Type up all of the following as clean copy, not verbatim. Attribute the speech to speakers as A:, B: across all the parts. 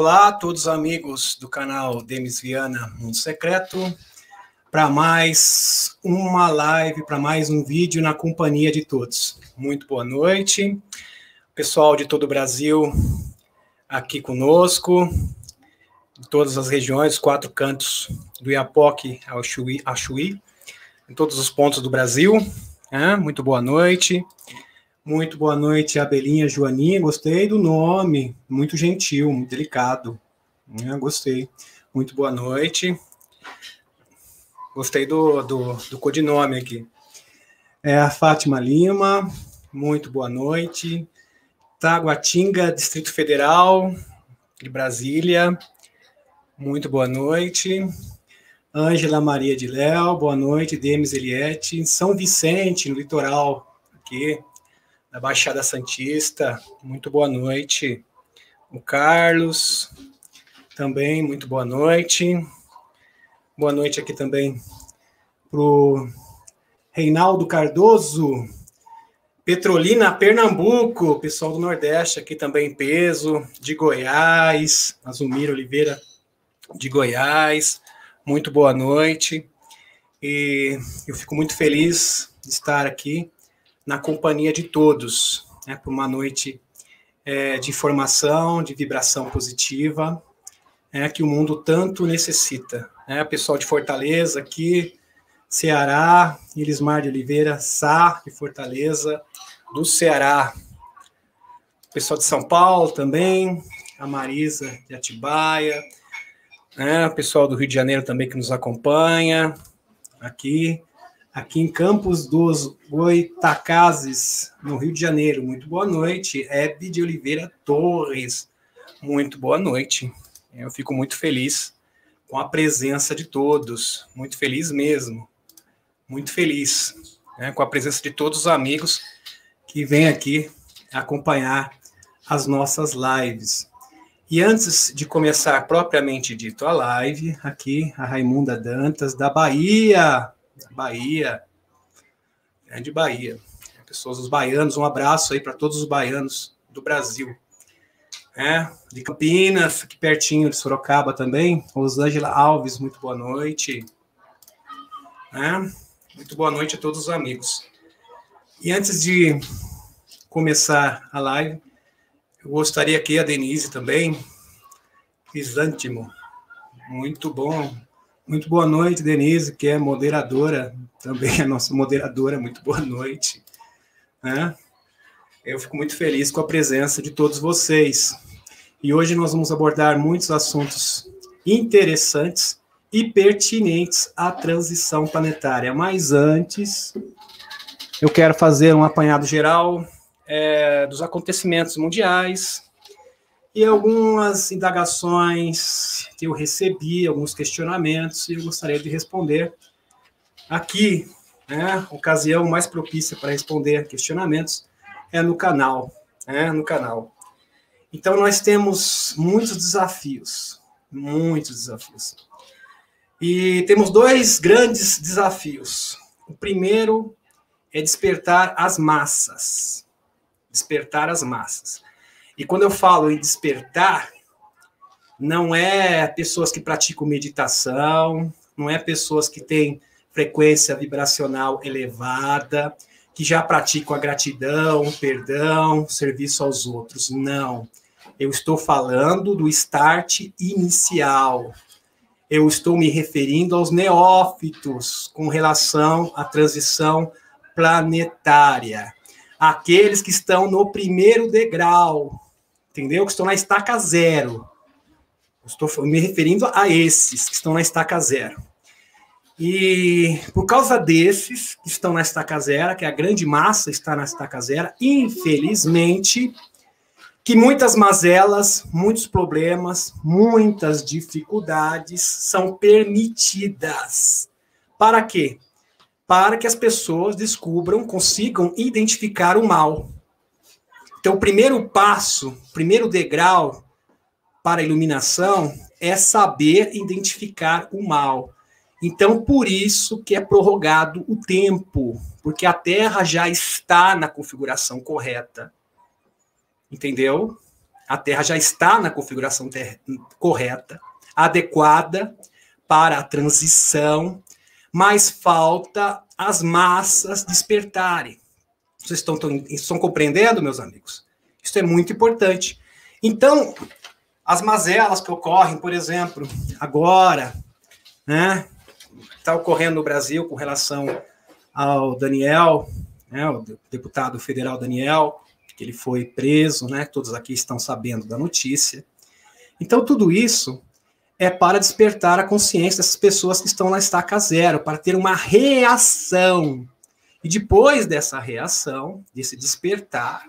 A: Olá a todos os amigos do canal Demis Viana Mundo Secreto, para mais uma live, para mais um vídeo na companhia de todos. Muito boa noite, pessoal de todo o Brasil aqui conosco, de todas as regiões, 4 cantos do Iapoque ao Chuí, em todos os pontos do Brasil. Muito boa noite. Muito boa noite, Abelinha, Joaninha. Gostei do nome, muito gentil, muito delicado. Gostei. Muito boa noite. Gostei do codinome aqui. A Fátima Lima, muito boa noite. Taguatinga, Distrito Federal, de Brasília, muito boa noite. Ângela Maria de Léo, boa noite. Demis Eliette, São Vicente, no litoral, aqui, da Baixada Santista, muito boa noite. O Carlos, também, muito boa noite. Boa noite aqui também para o Reinaldo Cardoso, Petrolina, Pernambuco, pessoal do Nordeste aqui também, peso, de Goiás, Azumir Oliveira, de Goiás, muito boa noite. E eu fico muito feliz de estar aqui na companhia de todos, por uma noite de informação, de vibração positiva, que o mundo tanto necessita. Pessoal de Fortaleza aqui, Ceará, Elismar de Oliveira, Sá, de Fortaleza, do Ceará. Pessoal de São Paulo também, a Marisa de Atibaia, pessoal do Rio de Janeiro também que nos acompanha, aqui em Campos dos Goitacazes, no Rio de Janeiro. Muito boa noite. Hebe de Oliveira Torres, muito boa noite. Eu fico muito feliz com a presença de todos, muito feliz mesmo, muito feliz, com a presença de todos os amigos que vêm aqui acompanhar as nossas lives. E antes de começar propriamente dito a live, aqui a Raimunda Dantas, da Bahia, grande Bahia, pessoas, os baianos, um abraço aí para todos os baianos do Brasil, de Campinas, aqui pertinho de Sorocaba também, Rosângela Alves, muito boa noite, muito boa noite a todos os amigos. E antes de começar a live, eu gostaria que a Denise também, Crisântimo, muito bom. Muito boa noite, Denise, que é moderadora, também é nossa moderadora, muito boa noite. Eu fico muito feliz com a presença de todos vocês. E hoje nós vamos abordar muitos assuntos interessantes e pertinentes à transição planetária. Mas antes, eu quero fazer um apanhado geral dos acontecimentos mundiais, e algumas indagações que eu recebi, alguns questionamentos, e eu gostaria de responder aqui, a ocasião mais propícia para responder questionamentos é no canal, Então, nós temos muitos desafios, E temos 2 grandes desafios. O primeiro é despertar as massas. E quando eu falo em despertar, não é pessoas que praticam meditação, não é pessoas que têm frequência vibracional elevada, que já praticam a gratidão, o perdão, o serviço aos outros. Não. Eu estou falando do start inicial. Eu estou me referindo aos neófitos com relação à transição planetária. Aqueles que estão no primeiro degrau, entendeu? Que estão na estaca zero. Estou me referindo a esses que estão na estaca zero. E por causa desses que estão na estaca zero, que a grande massa está na estaca zero, infelizmente, que muitas mazelas, muitos problemas, muitas dificuldades são permitidas. Para quê? Para que as pessoas descubram, consigam identificar o mal. Então, o primeiro passo, o primeiro degrau para a iluminação é saber identificar o mal. Então, por isso que é prorrogado o tempo, porque a Terra já está na configuração correta. Entendeu? A Terra já está na configuração correta, adequada para a transição, mas falta as massas despertarem. Vocês estão compreendendo, meus amigos? Isso é muito importante. Então, as mazelas que ocorrem, por exemplo, agora, né, está ocorrendo no Brasil com relação ao Daniel, né, o deputado federal Daniel, que ele foi preso, né, todos aqui estão sabendo da notícia. Então, tudo isso é para despertar a consciência dessas pessoas que estão na estaca zero, para ter uma reação. E depois dessa reação, desse despertar,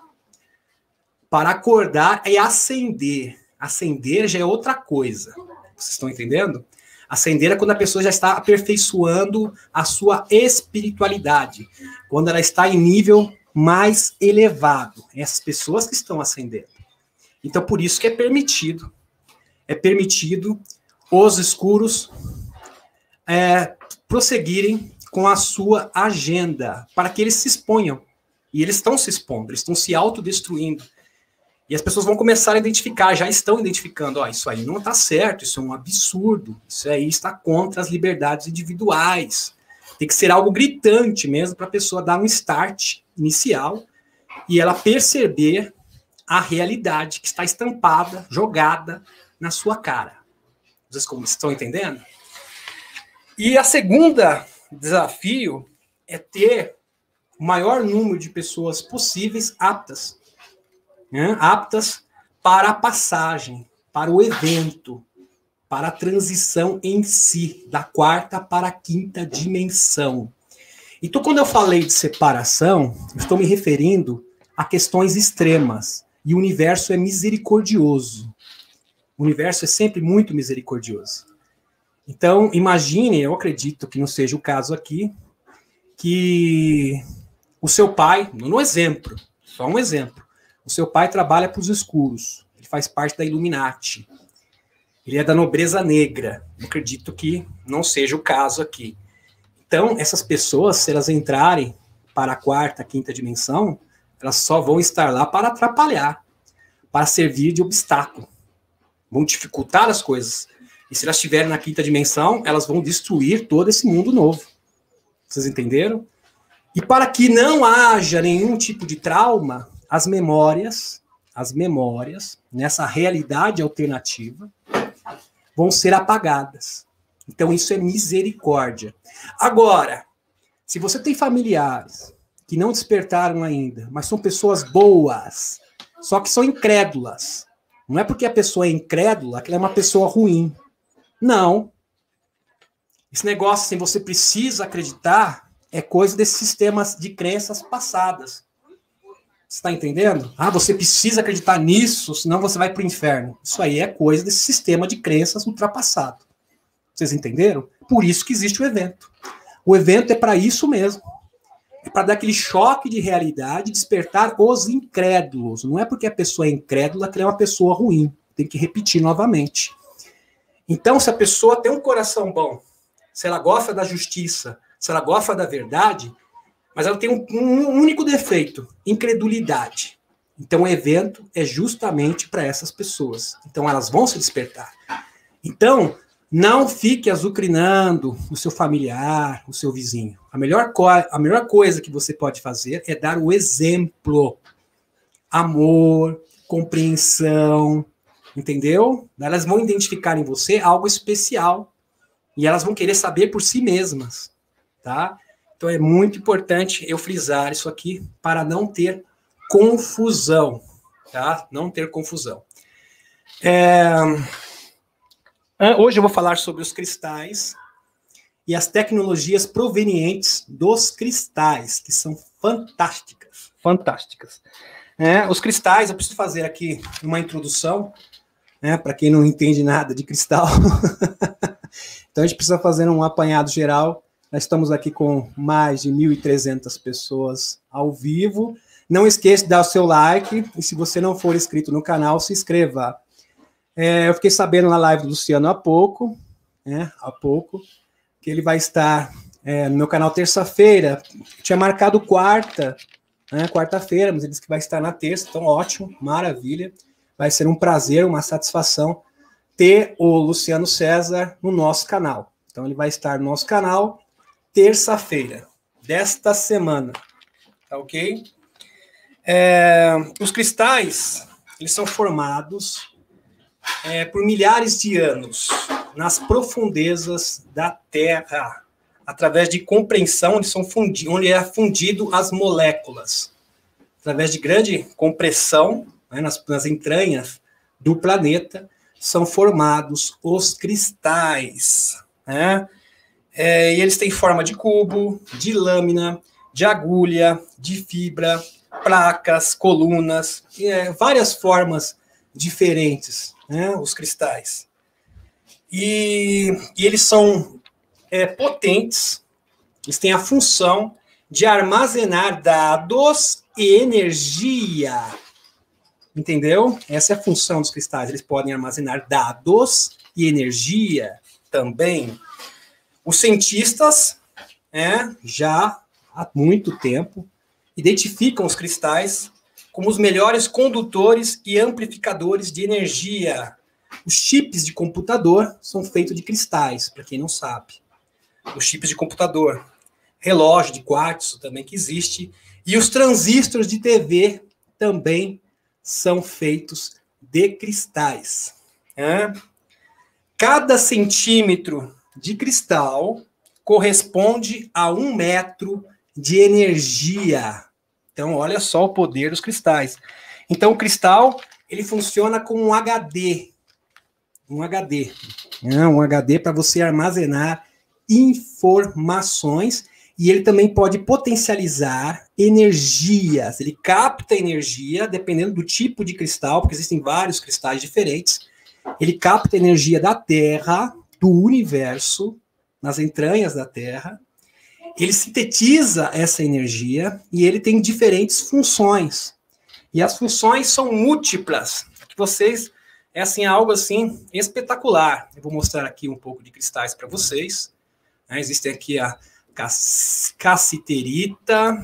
A: para acordar e acender. Acender já é outra coisa. Vocês estão entendendo? Acender é quando a pessoa já está aperfeiçoando a sua espiritualidade, quando ela está em nível mais elevado. Essas pessoas que estão acendendo. Então, por isso que é permitido os escuros prosseguirem com a sua agenda, para que eles se exponham. E eles estão se expondo, eles estão se autodestruindo. E as pessoas vão começar a identificar, já estão identificando, ó, isso aí não está certo, isso é um absurdo, isso aí está contra as liberdades individuais. Tem que ser algo gritante mesmo para a pessoa dar um start inicial e ela perceber a realidade que está estampada, jogada na sua cara. Vocês estão entendendo? E a segunda desafio é ter o maior número de pessoas possíveis aptas, né? Aptas para a passagem, para o evento, para a transição em si, da quarta para a quinta dimensão. Então, quando eu falei de separação, eu estou me referindo a questões extremas. E o universo é misericordioso. O universo é sempre muito misericordioso. Então, imagine, eu acredito que não seja o caso aqui, que o seu pai, no exemplo, só um exemplo, o seu pai trabalha para os escuros, ele faz parte da Illuminati, ele é da nobreza negra, eu acredito que não seja o caso aqui. Então, essas pessoas, se elas entrarem para a quarta, quinta dimensão, elas só vão estar lá para atrapalhar, para servir de obstáculo, vão dificultar as coisas. E se elas estiverem na quinta dimensão, elas vão destruir todo esse mundo novo. Vocês entenderam? E para que não haja nenhum tipo de trauma, as memórias, nessa realidade alternativa, vão ser apagadas. Então, isso é misericórdia. Agora, se você tem familiares que não despertaram ainda, mas são pessoas boas, só que são incrédulas, não é porque a pessoa é incrédula que ela é uma pessoa ruim. Não. Esse negócio assim, você precisa acreditar, é coisa desses sistemas de crenças passadas. Você está entendendo? Ah, você precisa acreditar nisso, senão você vai para o inferno. Isso aí é coisa desse sistema de crenças ultrapassado. Vocês entenderam? Por isso que existe o evento. O evento é para isso mesmo. É para dar aquele choque de realidade, despertar os incrédulos. Não é porque a pessoa é incrédula que ela é uma pessoa ruim. Tem que repetir novamente. Então, se a pessoa tem um coração bom, se ela gosta da justiça, se ela gosta da verdade, mas ela tem um único defeito, incredulidade. Então, o evento é justamente para essas pessoas. Então, elas vão se despertar. Então, não fique azucrinando o seu familiar, o seu vizinho. A melhor coisa que você pode fazer é dar o exemplo. Amor, compreensão, entendeu? Elas vão identificar em você algo especial. E elas vão querer saber por si mesmas, tá? Então é muito importante eu frisar isso aqui para não ter confusão, tá? Não ter confusão. Hoje eu vou falar sobre os cristais e as tecnologias provenientes dos cristais, que são fantásticas, fantásticas. Os cristais, eu preciso fazer aqui uma introdução, para quem não entende nada de cristal. Então a gente precisa fazer um apanhado geral. Nós estamos aqui com mais de 1.300 pessoas ao vivo. Não esqueça de dar o seu like, e se você não for inscrito no canal, se inscreva. Eu fiquei sabendo na live do Luciano há pouco, que ele vai estar no meu canal terça-feira. Tinha marcado quarta-feira, mas ele disse que vai estar na terça, então ótimo, maravilha. vai ser um prazer, uma satisfação ter o Luciano César no nosso canal. Então, ele vai estar no nosso canal terça-feira desta semana, tá ok? Os cristais, eles são formados por milhares de anos nas profundezas da Terra, através de compreensão, onde é fundido as moléculas. Através de grande compressão, né, nas entranhas do planeta, são formados os cristais, né? E eles têm forma de cubo, de lâmina, de agulha, de fibra, placas, colunas, várias formas diferentes, né, os cristais. E eles são potentes, eles têm a função de armazenar dados e energia. Entendeu? Essa é a função dos cristais. Eles podem armazenar dados e energia também. Os cientistas, já há muito tempo, identificam os cristais como os melhores condutores e amplificadores de energia. Os chips de computador são feitos de cristais, para quem não sabe. Os chips de computador, relógio de quartzo também que existe, e os transistores de TV também são feitos de cristais. Cada centímetro de cristal corresponde a 1 metro de energia. Então, olha só o poder dos cristais. Então, o cristal, ele funciona como um HD. Um HD. Um HD para você armazenar informações, e ele também pode potencializar energias. Ele capta energia, dependendo do tipo de cristal, porque existem vários cristais diferentes. Ele capta energia da Terra, do universo, nas entranhas da Terra. Ele sintetiza essa energia e ele tem diferentes funções. E as funções são múltiplas. Que vocês, algo assim espetacular. Eu vou mostrar aqui um pouco de cristais para vocês. Existem aqui a cassiterita,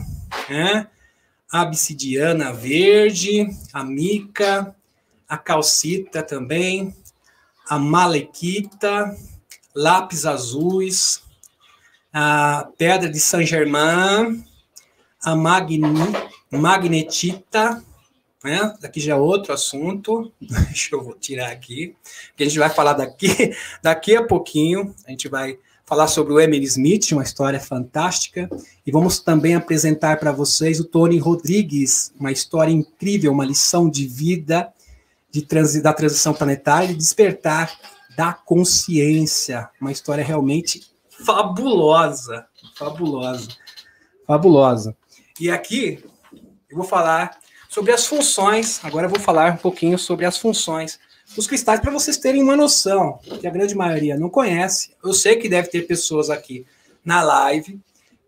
A: a obsidiana verde, a mica, a calcita também, a malequita, lápis azuis, a pedra de Saint-Germain, a magnetita, daqui já é outro assunto, deixa eu tirar aqui, que a gente vai falar daqui a pouquinho, a gente vai falar sobre o Emily Smith, uma história fantástica, e vamos também apresentar para vocês o Tony Rodrigues, uma história incrível, uma lição de vida da transição planetária e despertar da consciência, uma história realmente fabulosa. E aqui eu vou falar sobre as funções, agora eu vou falar um pouquinho sobre as funções dos cristais, para vocês terem uma noção, que a grande maioria não conhece. Eu sei que deve ter pessoas aqui na live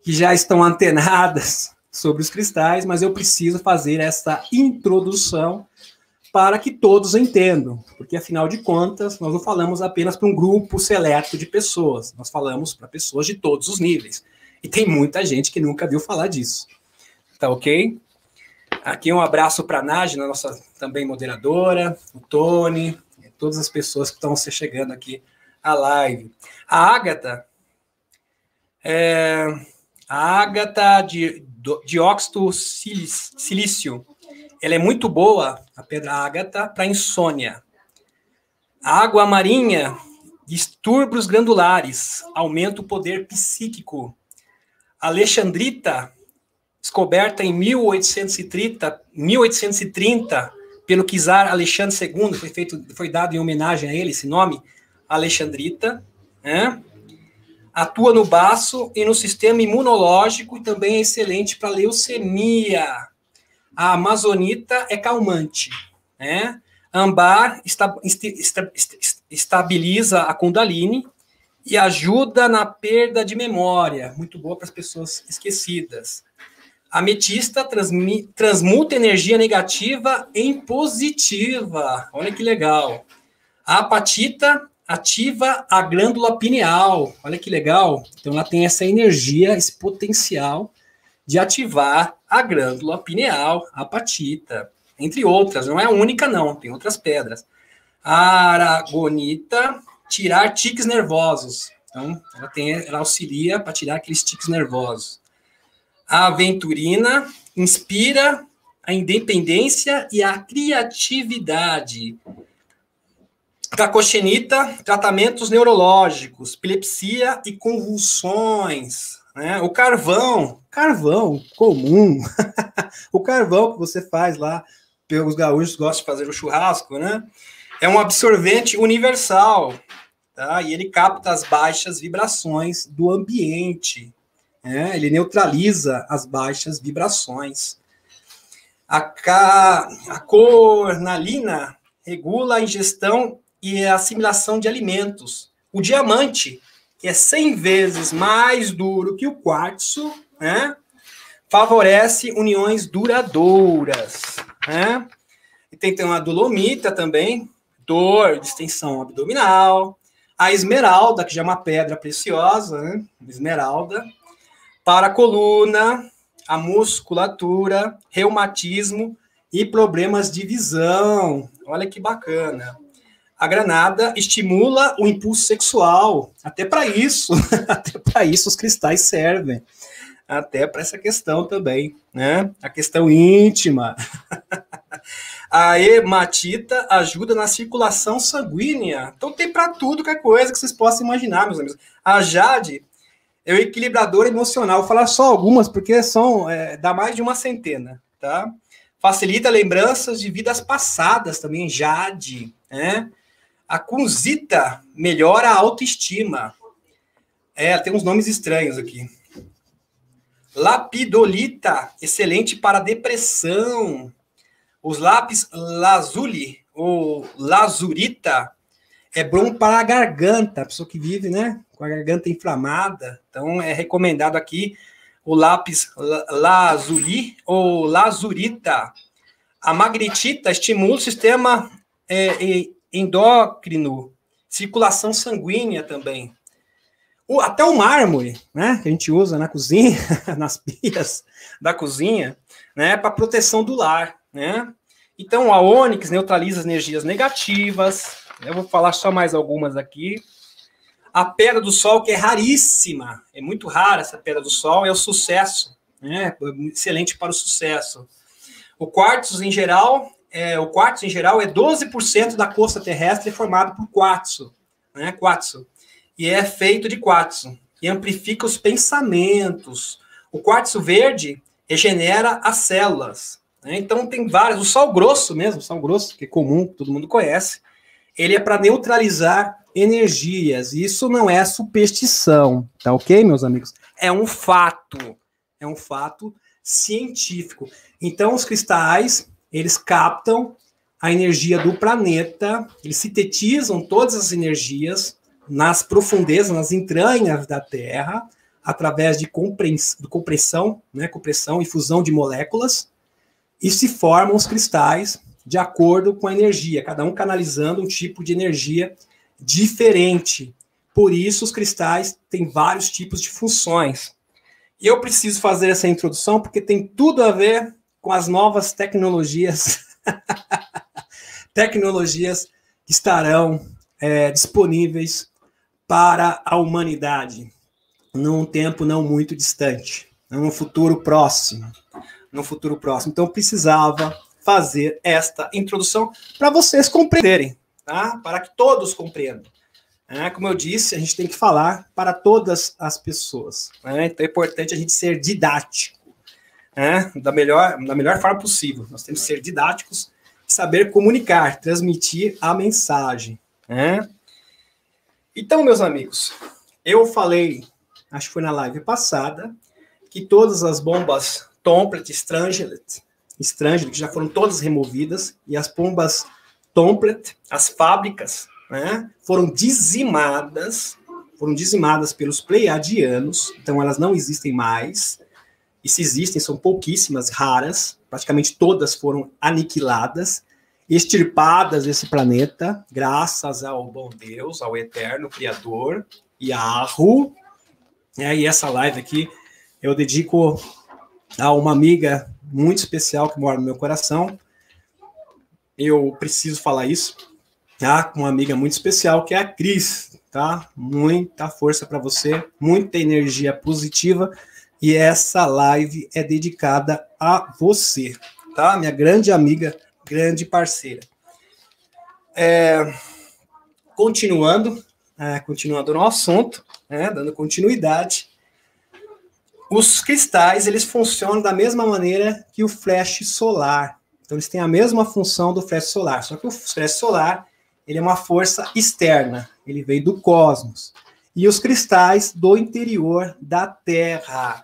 A: que já estão antenadas sobre os cristais, mas eu preciso fazer essa introdução para que todos entendam, porque, afinal de contas, nós não falamos apenas para um grupo seleto de pessoas, nós falamos para pessoas de todos os níveis. E tem muita gente que nunca viu falar disso. Tá ok? Aqui um abraço para a Nádia, nossa também moderadora, o Tony, todas as pessoas que estão chegando aqui à live. A ágata de óxido silício, ela é muito boa, a pedra ágata, para insônia. A água marinha, distúrbios glandulares, aumenta o poder psíquico. A alexandrita, descoberta em 1830 pelo czar Alexandre II, foi dado em homenagem a ele esse nome, alexandrita, atua no baço e no sistema imunológico e também é excelente para leucemia. A amazonita é calmante, Âmbar estabiliza a Kundalini e ajuda na perda de memória, muito boa para as pessoas esquecidas. A ametista transmuta energia negativa em positiva. Olha que legal. A apatita ativa a glândula pineal. Olha que legal. Então, ela tem essa energia, esse potencial de ativar a glândula pineal, a apatita. entre outras, não é a única não, tem outras pedras. A aragonita, tirar tiques nervosos. Então, ela auxilia para tirar aqueles tiques nervosos. A aventurina inspira a independência e a criatividade. Cacoxenita, tratamentos neurológicos, epilepsia e convulsões. Né? O carvão comum, o carvão que você faz lá, os gaúchos gostam de fazer o churrasco, né? É um absorvente universal, tá? E ele capta as baixas vibrações do ambiente, né? Ele neutraliza as baixas vibrações. A cornalina regula a ingestão e a assimilação de alimentos. O diamante, que é 100 vezes mais duro que o quartzo, né? Favorece uniões duradouras, né? E tem a dolomita também, dor, distensão abdominal. A esmeralda, que já é uma pedra preciosa, né? Esmeralda, para a coluna, a musculatura, reumatismo e problemas de visão. Olha que bacana. A granada estimula o impulso sexual. Até para isso, até para isso os cristais servem. Até para essa questão também, né? A questão íntima. A hematita ajuda na circulação sanguínea. Então tem para tudo que é coisa que vocês possam imaginar, meus amigos. A jade é o equilibrador emocional. Vou falar só algumas, porque dá mais de uma centena, tá? Facilita lembranças de vidas passadas também, jade, né? A kunzita melhora a autoestima. Tem uns nomes estranhos aqui. Lapidolita, excelente para depressão. Os lápis lazuli, ou lazurita, é bom para a garganta, a pessoa que vive, né, com a garganta inflamada. Então, é recomendado aqui o lápis lazuli ou lazurita. A magnetita estimula o sistema endócrino, circulação sanguínea também. Até o mármore, né, que a gente usa na cozinha, nas pias da cozinha, né, para proteção do lar, né? Então, a ônix neutraliza as energias negativas. Eu vou falar só mais algumas aqui. A pedra do sol, que é raríssima, é muito rara essa pedra do sol, é o sucesso, né? Excelente para o sucesso. O quartzo, em geral, é 12% da crosta terrestre formado por quartzo, né? Quartzo. E é feito de quartzo, e amplifica os pensamentos. O quartzo verde regenera as células, né? Então tem vários. O sal grosso mesmo, o sal grosso, que é comum, todo mundo conhece, ele é para neutralizar energias. Isso não é superstição, tá ok, meus amigos? É um fato científico. Então, os cristais, eles captam a energia do planeta, eles sintetizam todas as energias nas profundezas, nas entranhas da Terra, através de compressão, né, compressão e fusão de moléculas, e se formam os cristais de acordo com a energia, cada um canalizando um tipo de energia diferente. Por isso, os cristais têm vários tipos de funções. E eu preciso fazer essa introdução porque tem tudo a ver com as novas tecnologias, tecnologias que estarão disponíveis para a humanidade num tempo não muito distante, num futuro próximo. Então, eu precisava fazer esta introdução para vocês compreenderem, tá? Para que todos compreendam. Como eu disse, a gente tem que falar para todas as pessoas. Então, é importante a gente ser didático, da melhor forma possível. Nós temos que ser didáticos, saber comunicar, transmitir a mensagem. Então, meus amigos, eu falei, acho que foi na live passada, que todas as bombas Tomplet, Strangelet, que já foram todas removidas, e as bombas Tomplet, as fábricas, foram dizimadas pelos pleiadianos, então elas não existem mais, e se existem, são pouquíssimas, raras, praticamente todas foram aniquiladas, extirpadas desse planeta, graças ao bom Deus, ao eterno Criador, Yahu. E essa live aqui eu dedico a uma amiga muito especial que mora no meu coração, eu preciso falar isso, tá? Com uma amiga muito especial, que é a Cris, tá? Muita força para você, muita energia positiva, e essa live é dedicada a você, tá? Minha grande amiga, grande parceira. Continuando no assunto, dando continuidade, os cristais, eles funcionam da mesma maneira que o flash solar. Então, eles têm a mesma função do flash solar, só que o flash solar, ele é uma força externa, ele veio do cosmos. E os cristais do interior da Terra.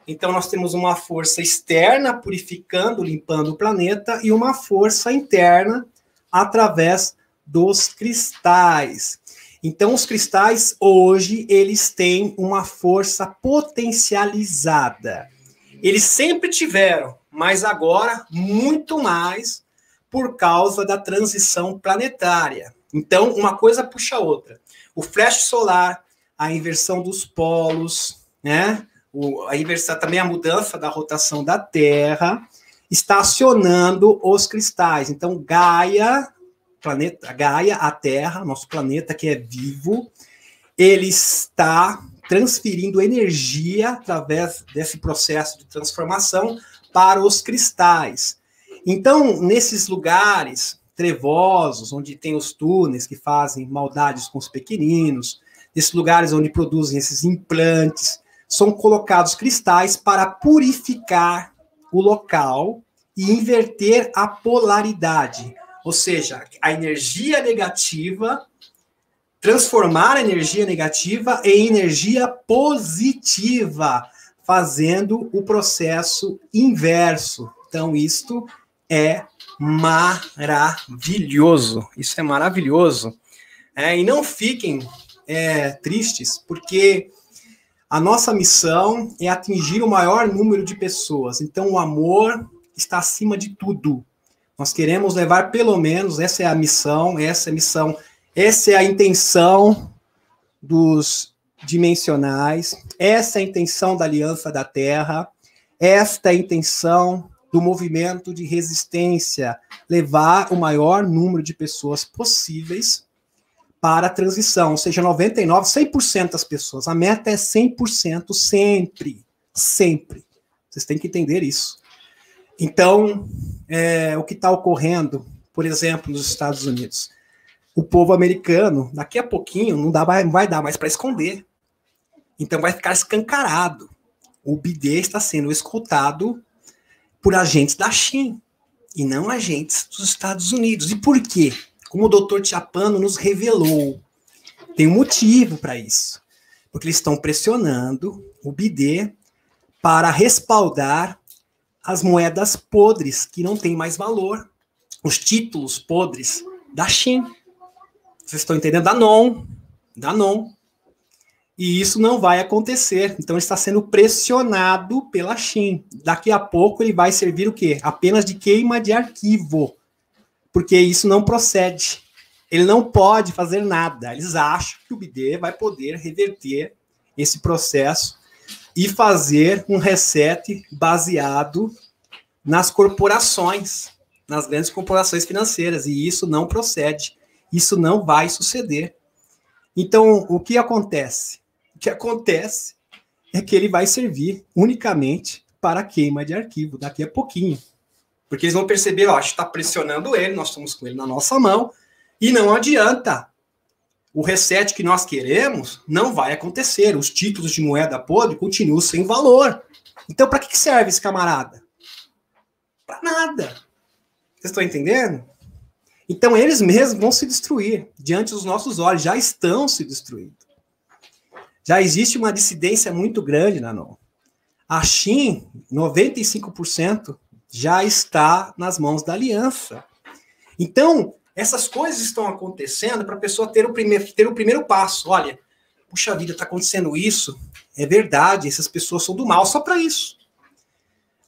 A: Então, nós temos uma força externa, purificando, limpando o planeta, e uma força interna, através dos cristais. Então, os cristais, hoje, eles têm uma força potencializada. Eles sempre tiveram, mas agora, muito mais, por causa da transição planetária. Então, uma coisa puxa a outra. O flash solar, a inversão dos polos, né? A inversão, também a mudança da rotação da Terra, está acionando os cristais. Então, Gaia, a Terra, nosso planeta que é vivo, ele está transferindo energia através desse processo de transformação para os cristais. Então, nesses lugares trevosos, onde tem os túneis que fazem maldades com os pequeninos, nesses lugares onde produzem esses implantes, são colocados cristais para purificar o local e inverter a polaridade. Ou seja, a energia negativa, transformar a energia negativa em energia positiva, fazendo o processo inverso. Então, isto é maravilhoso. Isso é maravilhoso. E não fiquem tristes, porque a nossa missão é atingir o maior número de pessoas. Então, o amor está acima de tudo. Nós queremos levar pelo menos, essa é a missão, essa é a intenção dos dimensionais, essa é a intenção da Aliança da Terra, esta é a intenção do movimento de resistência, levar o maior número de pessoas possíveis para a transição, ou seja, 99%, 100% das pessoas. A meta é 100% sempre, sempre. Vocês têm que entender isso. Então, o que está ocorrendo, por exemplo, nos Estados Unidos, o povo americano, daqui a pouquinho, não vai dar mais para esconder. Então, vai ficar escancarado. O BD está sendo escutado por agentes da China, e não agentes dos Estados Unidos. E por quê? Como o Dr. Tchapano nos revelou, tem um motivo para isso. Porque eles estão pressionando o BD para respaldar as moedas podres, que não têm mais valor, os títulos podres da China. Vocês estão entendendo? Da NON. E isso não vai acontecer. Então, ele está sendo pressionado pela China. Daqui a pouco, ele vai servir o quê? Apenas de queima de arquivo. Porque isso não procede. Ele não pode fazer nada. Eles acham que o BD vai poder reverter esse processo e fazer um reset baseado nas corporações, nas grandes corporações financeiras, e isso não procede, isso não vai suceder. Então, o que acontece? O que acontece é que ele vai servir unicamente para queima de arquivo, daqui a pouquinho. Porque eles vão perceber, ó, a gente está pressionando ele, nós estamos com ele na nossa mão, e não adianta. O reset que nós queremos não vai acontecer. Os títulos de moeda podre continuam sem valor. Então, para que serve esse camarada? Para nada. Vocês estão entendendo? Então, eles mesmos vão se destruir diante dos nossos olhos. Já estão se destruindo. Já existe uma dissidência muito grande na NON. A China, 95%, já está nas mãos da aliança. Então, essas coisas estão acontecendo para a pessoa ter o primeiro passo. Olha, puxa vida, está acontecendo isso. É verdade, essas pessoas são do mal, só para isso.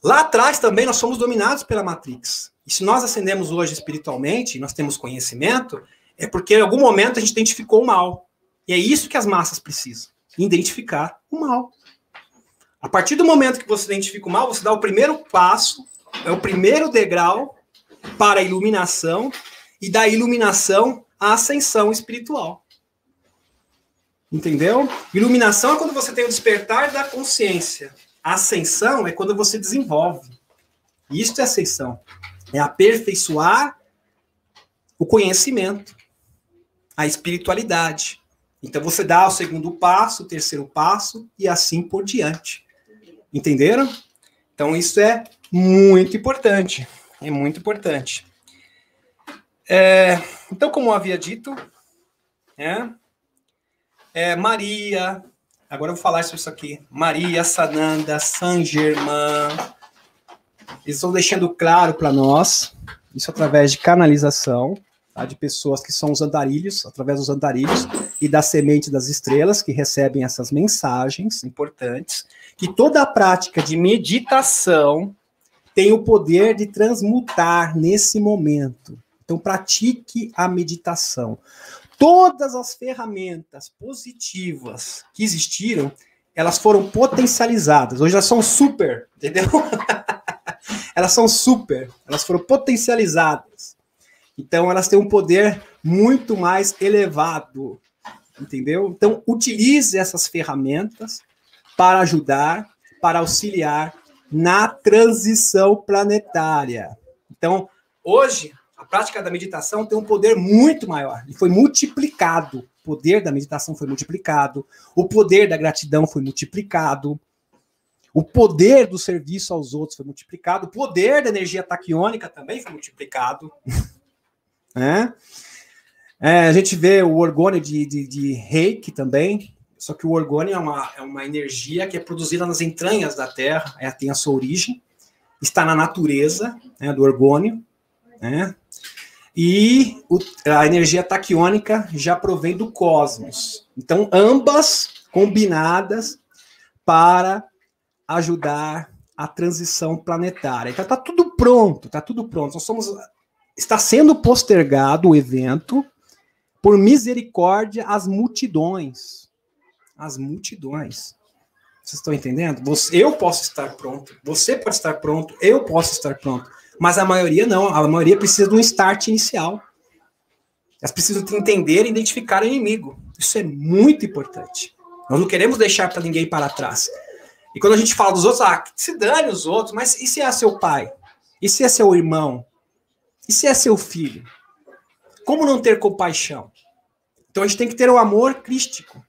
A: Lá atrás também nós somos dominados pela Matrix. E se nós ascendemos hoje espiritualmente, nós temos conhecimento, é porque em algum momento a gente identificou o mal. E é isso que as massas precisam, identificar o mal. A partir do momento que você identifica o mal, você dá o primeiro passo, é o primeiro degrau para a iluminação, e da iluminação à ascensão espiritual. Entendeu? Iluminação é quando você tem o despertar da consciência. A ascensão é quando você desenvolve. Isso é ascensão. É aperfeiçoar o conhecimento, a espiritualidade. Então você dá o segundo passo, o terceiro passo e assim por diante. Entenderam? Então isso é muito importante. É muito importante. Então, como eu havia dito, Maria, agora eu vou falar sobre isso aqui. Maria, Sananda, Saint Germain, eles estão deixando claro para nós, isso através de canalização, tá, de pessoas que são os andarilhos, através dos andarilhos e da semente das estrelas, que recebem essas mensagens importantes, que toda a prática de meditação tem o poder de transmutar nesse momento. Então, pratique a meditação. Todas as ferramentas positivas que existiram, elas foram potencializadas. Hoje elas são super, entendeu? Elas são super, elas foram potencializadas. Então, elas têm um poder muito mais elevado, entendeu? Então, utilize essas ferramentas para ajudar, para auxiliar na transição planetária. Então, hoje, a prática da meditação tem um poder muito maior. E foi multiplicado. O poder da meditação foi multiplicado. O poder da gratidão foi multiplicado. O poder do serviço aos outros foi multiplicado. O poder da energia taquiônica também foi multiplicado. A gente vê o orgônio de Reiki também. Só que o orgônio é uma energia que é produzida nas entranhas da Terra. Tem a sua origem. Está na natureza, do orgônio. E a energia taquiônica já provém do cosmos. Então, ambas combinadas para ajudar a transição planetária. Então, está tudo pronto, está tudo pronto. Está sendo postergado o evento por misericórdia às multidões. As multidões. Vocês estão entendendo? Eu posso estar pronto, você pode estar pronto, eu posso estar pronto. Mas a maioria não, a maioria precisa de um start inicial. Elas precisam entender e identificar o inimigo. Isso é muito importante. Nós não queremos deixar para ninguém para trás. E quando a gente fala dos outros, se dane os outros, mas e se é seu pai? E se é seu irmão? E se é seu filho? Como não ter compaixão? Então a gente tem que ter o amor crístico.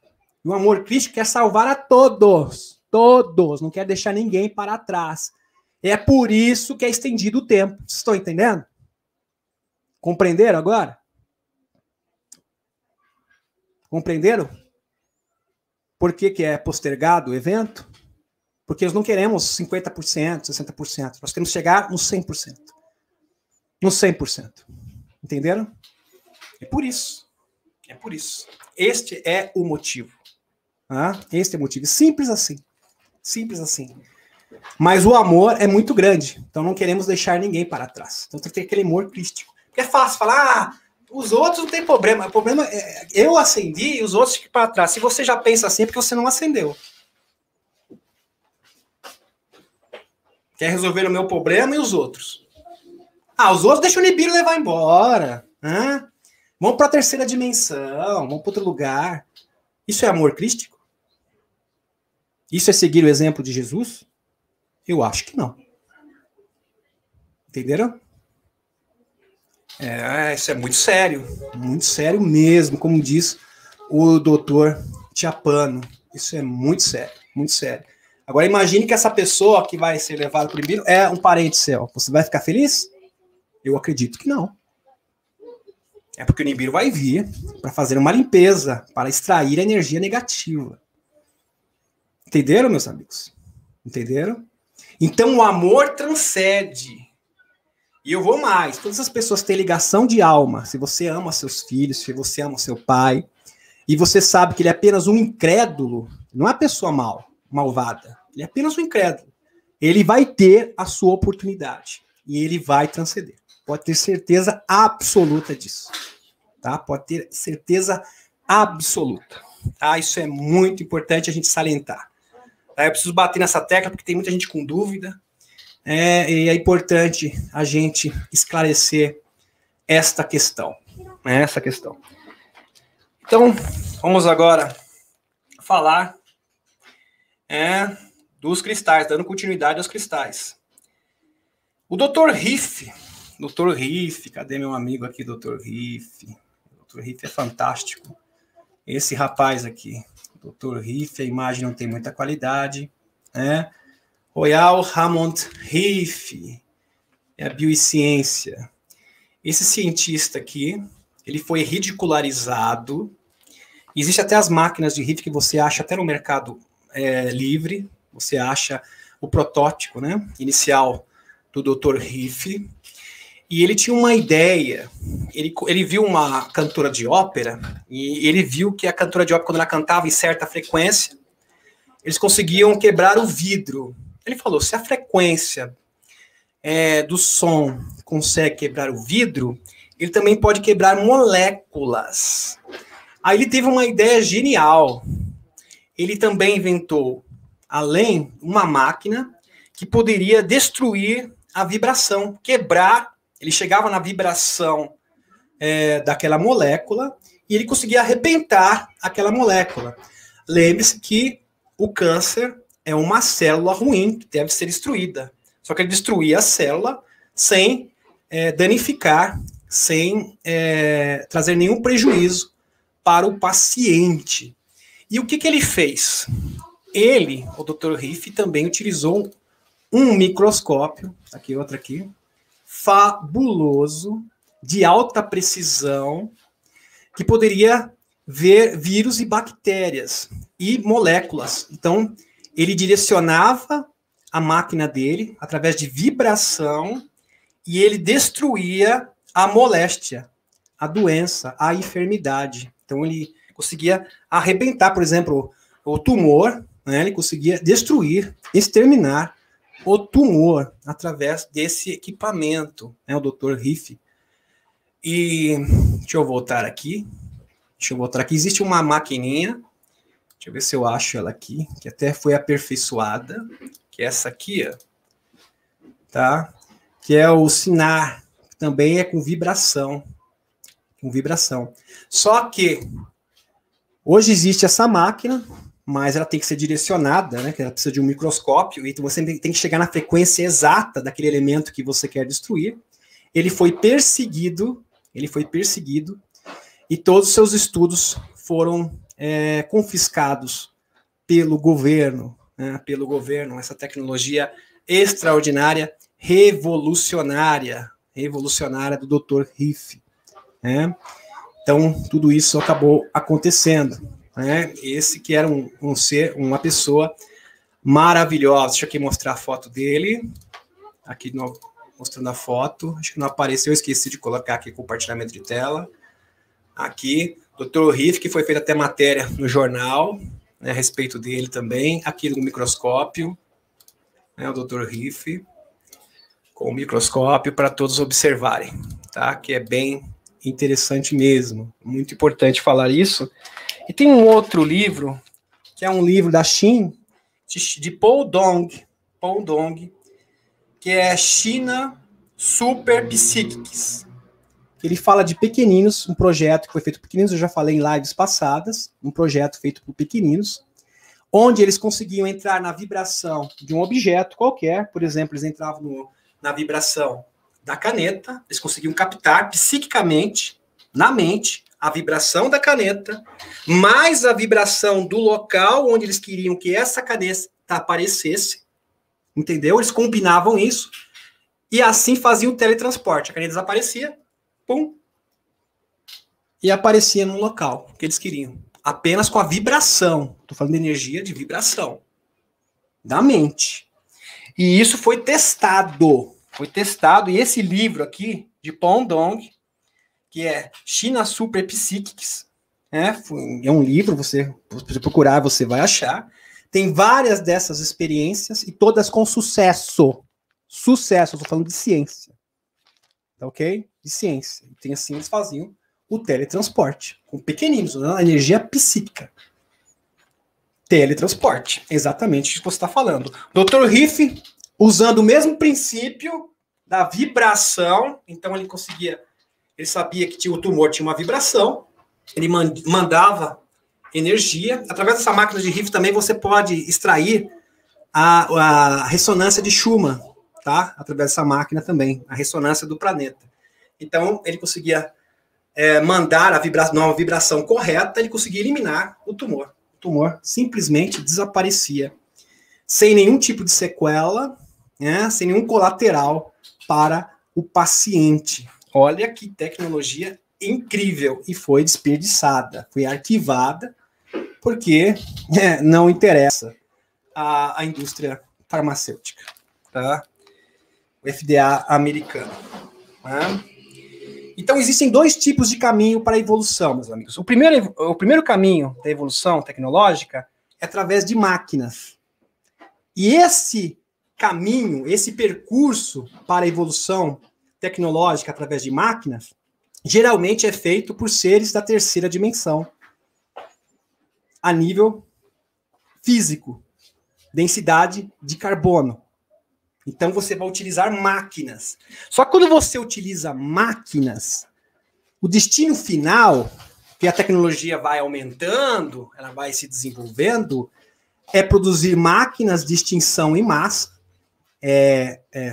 A: E o amor crístico quer salvar a todos. Todos. Não quer deixar ninguém para trás. É por isso que é estendido o tempo. Vocês estão entendendo? Compreenderam agora? Compreenderam? Por que é postergado o evento? Porque nós não queremos 50%, 60%. Nós queremos chegar nos 100%. Nos 100%. Entenderam? É por isso. É por isso. Este é o motivo. Este é o motivo. Simples assim. Simples assim. Mas o amor é muito grande. Então não queremos deixar ninguém para trás. Então tem que ter aquele amor crístico. Porque é fácil falar, os outros não tem problema. O problema é eu acendi e os outros ficam para trás. Se você já pensa assim, é porque você não acendeu. Quer resolver o meu problema e os outros? Os outros deixam o Nibiru levar embora. Vamos para a terceira dimensão, vamos para outro lugar. Isso é amor crístico? Isso é seguir o exemplo de Jesus? Eu acho que não. Entenderam? Isso é muito sério mesmo, como diz o doutor Tiapano. Isso é muito sério, muito sério. Agora imagine que essa pessoa que vai ser levada para o Nibiru é um parente seu. Você vai ficar feliz? Eu acredito que não. É porque o Nibiru vai vir para fazer uma limpeza, para extrair a energia negativa. Entenderam, meus amigos? Entenderam? Então o amor transcende. E eu vou mais. Todas as pessoas têm ligação de alma. Se você ama seus filhos, se você ama seu pai, e você sabe que ele é apenas um incrédulo, não é uma pessoa malvada. Ele é apenas um incrédulo. Ele vai ter a sua oportunidade. E ele vai transcender. Pode ter certeza absoluta disso. Tá? Pode ter certeza absoluta. Tá? Isso é muito importante a gente salientar. Tá? Eu preciso bater nessa tecla porque tem muita gente com dúvida. E é importante a gente esclarecer esta questão, né? Essa questão. Então, vamos agora falar dos cristais, dando continuidade aos cristais. O Dr. Riff, cadê meu amigo aqui, Dr. Riff? O Dr. Riff é fantástico. Esse rapaz aqui, Dr. Riff, a imagem não tem muita qualidade, né? Royal Hammond Riff, é a biociência. Esse cientista aqui, ele foi ridicularizado. Existe até as máquinas de Riff que você acha até no mercado livre. Você acha o protótipo, né, inicial do Dr. Riff. E ele tinha uma ideia. Ele viu uma cantora de ópera e ele viu que a cantora de ópera, quando ela cantava em certa frequência, eles conseguiam quebrar o vidro. Ele falou, se a frequência do som consegue quebrar o vidro, ele também pode quebrar moléculas. Aí ele teve uma ideia genial. Ele também inventou, além, uma máquina que poderia destruir a vibração, quebrar. Ele chegava na vibração daquela molécula e ele conseguia arrebentar aquela molécula. Lembre-se que o câncer é uma célula ruim que deve ser destruída. Só que ele destruía a célula sem danificar, sem trazer nenhum prejuízo para o paciente. E o que ele fez? Ele, o Dr. Riff, também utilizou um microscópio, aqui, outro aqui, fabuloso, de alta precisão, que poderia ver vírus e bactérias e moléculas. Então, ele direcionava a máquina dele através de vibração e ele destruía a moléstia, a doença, a enfermidade. Então, ele conseguia arrebentar, por exemplo, o tumor, né? Ele conseguia destruir, exterminar o tumor através desse equipamento, né? O Dr. Riff. E deixa eu voltar aqui. Existe uma maquininha, deixa eu ver se eu acho ela aqui, que até foi aperfeiçoada, que é essa aqui, ó, tá? Que é o Sinar, que também é com vibração. Só que hoje existe essa máquina, mas ela tem que ser direcionada, né? Que ela precisa de um microscópio, e você tem que chegar na frequência exata daquele elemento que você quer destruir. Ele foi perseguido, e todos os seus estudos foram confiscados pelo governo, né? Essa tecnologia extraordinária, revolucionária do Dr. Riff, né? Então, tudo isso acabou acontecendo, né? Esse que era um ser, uma pessoa maravilhosa. Deixa eu aqui mostrar a foto dele. Aqui mostrando a foto. Acho que não apareceu, eu esqueci de colocar aqui compartilhamento de tela. Aqui, Dr. Riff, que foi feita até matéria no jornal, né, a respeito dele também. Aqui no microscópio, né, o Dr. Riff, com o microscópio para todos observarem, tá? Que é bem interessante mesmo. Muito importante falar isso. E tem um outro livro, que é um livro da Xin, de Paul Dong, que é China Super Psychics. Ele fala de pequeninos, um projeto que foi feito por pequeninos, eu já falei em lives passadas, um projeto feito por pequeninos, onde eles conseguiam entrar na vibração de um objeto qualquer, por exemplo, eles entravam na vibração da caneta, eles conseguiam captar psiquicamente, na mente, a vibração da caneta, mais a vibração do local onde eles queriam que essa caneta aparecesse, entendeu? Eles combinavam isso, e assim faziam o teletransporte. A caneta desaparecia, pum, e aparecia no local que eles queriam. Apenas com a vibração. Estou falando de energia de vibração. Da mente. E isso foi testado. E esse livro aqui, de Paul Dong, que é China Super Psychics, é um livro, você procurar, você vai achar. Tem várias dessas experiências e todas com sucesso. Sucesso, eu estou falando de ciência. Tá ok? De ciência. Então, assim, eles faziam o teletransporte, com pequeninos, a energia psíquica. Teletransporte, exatamente o que você está falando. Dr. Riff usando o mesmo princípio da vibração. Então ele sabia que o tumor tinha uma vibração, ele mandava energia. Através dessa máquina de Riff também você pode extrair a ressonância de Schumann, tá? Através dessa máquina também, a ressonância do planeta. Então ele conseguia mandar uma vibração correta, ele conseguia eliminar o tumor. O tumor simplesmente desaparecia, sem nenhum tipo de sequela, né, sem nenhum colateral para o paciente. Olha que tecnologia incrível. E foi desperdiçada, foi arquivada, porque não interessa a indústria farmacêutica, tá? O FDA americano. Tá? Então, existem dois tipos de caminho para a evolução, meus amigos. O primeiro caminho da evolução tecnológica é através de máquinas. E esse caminho, esse percurso para a evolução tecnológica através de máquinas, geralmente é feito por seres da terceira dimensão, a nível físico, densidade de carbono. Então, você vai utilizar máquinas. Só que quando você utiliza máquinas, o destino final, que a tecnologia vai aumentando, ela vai se desenvolvendo, é produzir máquinas de extinção em massa,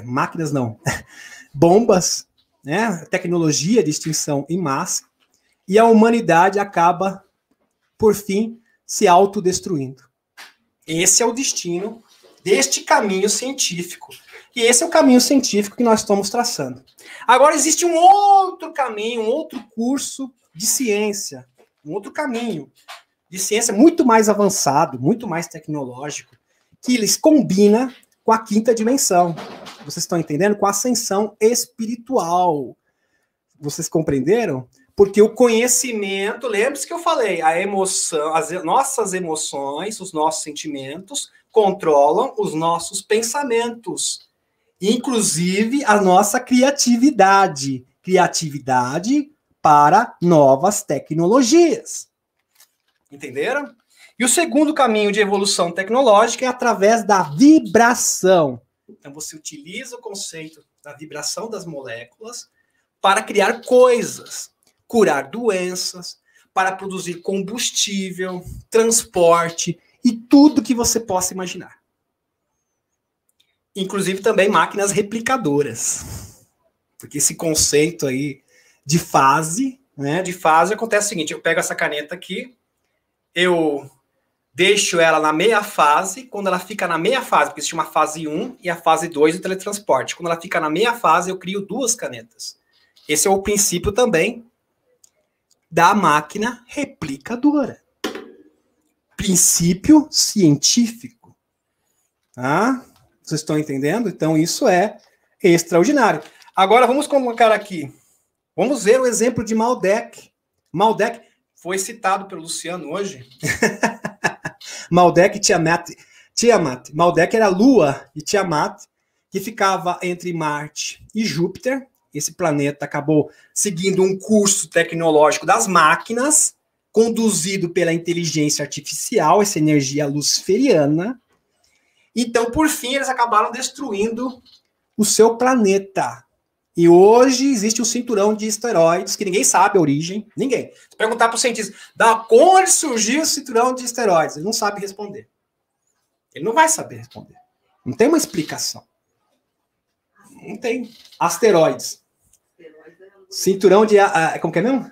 A: máquinas não, bombas, né? Tecnologia de extinção em massa, e a humanidade acaba, por fim, se autodestruindo. Esse é o destino deste caminho científico. E esse é o caminho científico que nós estamos traçando. Agora, existe um outro caminho, um outro curso de ciência, um outro caminho de ciência muito mais avançado, muito mais tecnológico, que eles combina com a quinta dimensão. Vocês estão entendendo? Com a ascensão espiritual. Vocês compreenderam? Porque o conhecimento, lembre-se que eu falei, a emoção, as nossas emoções, os nossos sentimentos controlam os nossos pensamentos, inclusive a nossa criatividade. Criatividade para novas tecnologias. Entenderam? E o segundo caminho de evolução tecnológica é através da vibração. Então você utiliza o conceito da vibração das moléculas para criar coisas, curar doenças, para produzir combustível, transporte e tudo que você possa imaginar. Inclusive também máquinas replicadoras. Porque esse conceito aí de fase, né? De fase acontece o seguinte, eu pego essa caneta aqui, eu deixo ela na meia fase, quando ela fica na meia fase, porque existe uma fase 1 e a fase 2 do teletransporte. Quando ela fica na meia fase, eu crio duas canetas. Esse é o princípio também da máquina replicadora. Princípio científico. Tá? Vocês estão entendendo? Então, isso é extraordinário. Agora, vamos colocar aqui. Vamos ver o exemplo de Maldek. Maldek foi citado pelo Luciano hoje. Maldek e Tiamat. Maldek era a Lua e Tiamat, que ficava entre Marte e Júpiter. Esse planeta acabou seguindo um curso tecnológico das máquinas, conduzido pela inteligência artificial, essa energia luciferiana. Então, por fim, eles acabaram destruindo o seu planeta. E hoje existe um cinturão de asteroides que ninguém sabe a origem. Ninguém. Se perguntar para o cientista, da onde surgiu o cinturão de asteroides? Ele não sabe responder. Ele não vai saber responder. Não tem uma explicação. Não tem. Asteroides. Cinturão de... como que é mesmo?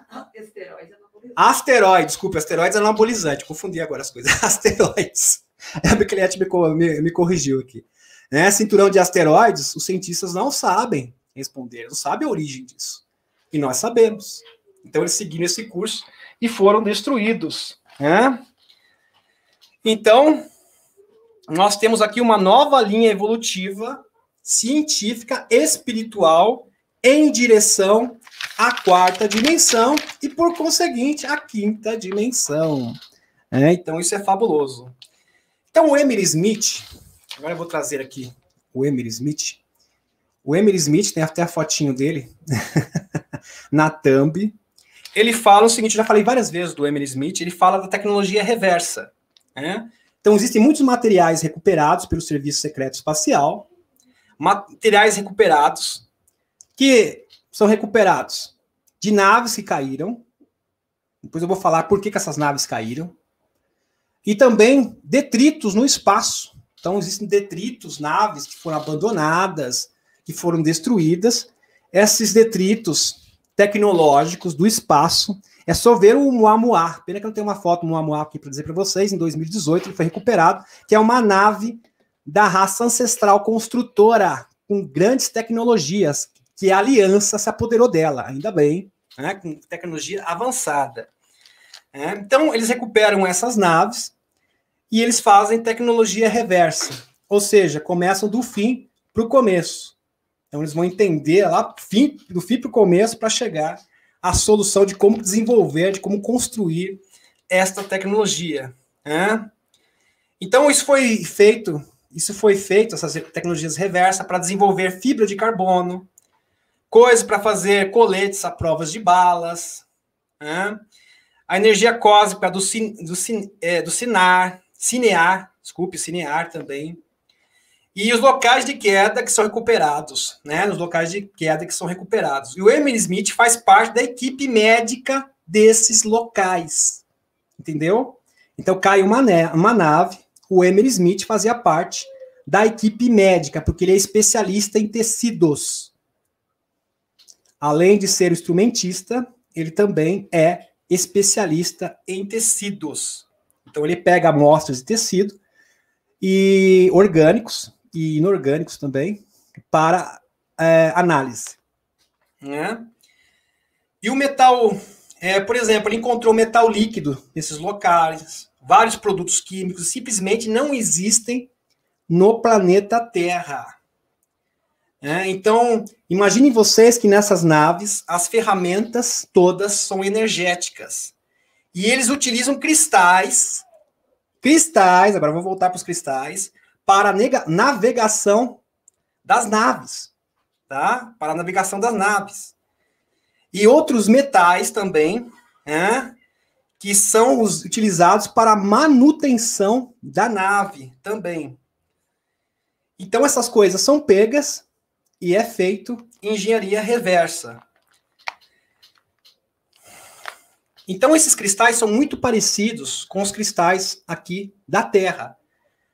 A: Asteroides. Desculpa, asteroides é anabolizante. Confundi agora as coisas. Asteroides. A Becquerete me corrigiu aqui. Né? Cinturão de asteroides, os cientistas não sabem responder, não sabem a origem disso. E nós sabemos. Então eles seguiram esse curso e foram destruídos. Né? Então, nós temos aqui uma nova linha evolutiva, científica, espiritual, em direção à quarta dimensão e, por conseguinte, à quinta dimensão. Então, isso é fabuloso. Então, o Emily Smith, agora eu vou trazer aqui o Emily Smith. O Emily Smith, tem até a fotinho dele, na thumb. Ele fala o seguinte, já falei várias vezes do Emily Smith, ele fala da tecnologia reversa. Né? Então, existem muitos materiais recuperados pelo Serviço Secreto Espacial, materiais recuperados, que são recuperados de naves que caíram. Depois eu vou falar por que essas naves caíram. E também detritos no espaço. Então, existem detritos, naves que foram abandonadas, que foram destruídas. Esses detritos tecnológicos do espaço, é só ver o Muamua. Pena que eu não tenho uma foto do Muamua aqui para dizer para vocês. Em 2018, ele foi recuperado, que é uma nave da raça ancestral construtora, com grandes tecnologias, que a Aliança se apoderou dela, ainda bem, né, com tecnologia avançada. Então, eles recuperam essas naves e eles fazem tecnologia reversa, ou seja, começam do fim para o começo. Então, eles vão entender lá do fim para o começo para chegar à solução de como desenvolver, de como construir esta tecnologia. Então, isso foi feito, essas tecnologias reversas, para desenvolver fibra de carbono, coisas para fazer coletes à prova de balas, a energia cósmica do cinear também, e os locais de queda que são recuperados, né? Os locais de queda que são recuperados. E o Emily Smith faz parte da equipe médica desses locais, entendeu? Então cai uma nave, o Emily Smith fazia parte da equipe médica, porque ele é especialista em tecidos. Além de ser instrumentista, ele também é especialista em tecidos. Então, ele pega amostras de tecido, e orgânicos e inorgânicos também, para análise. E o metal, por exemplo, ele encontrou metal líquido nesses locais, vários produtos químicos simplesmente não existem no planeta Terra. Então, imaginem vocês que nessas naves, as ferramentas todas são energéticas. E eles utilizam cristais, agora eu vou voltar para os cristais, para a navegação das naves. Tá? Para a navegação das naves. E outros metais também, que são utilizados para a manutenção da nave também. Então, essas coisas são pegas e é feito engenharia reversa. Então, esses cristais são muito parecidos com os cristais aqui da Terra,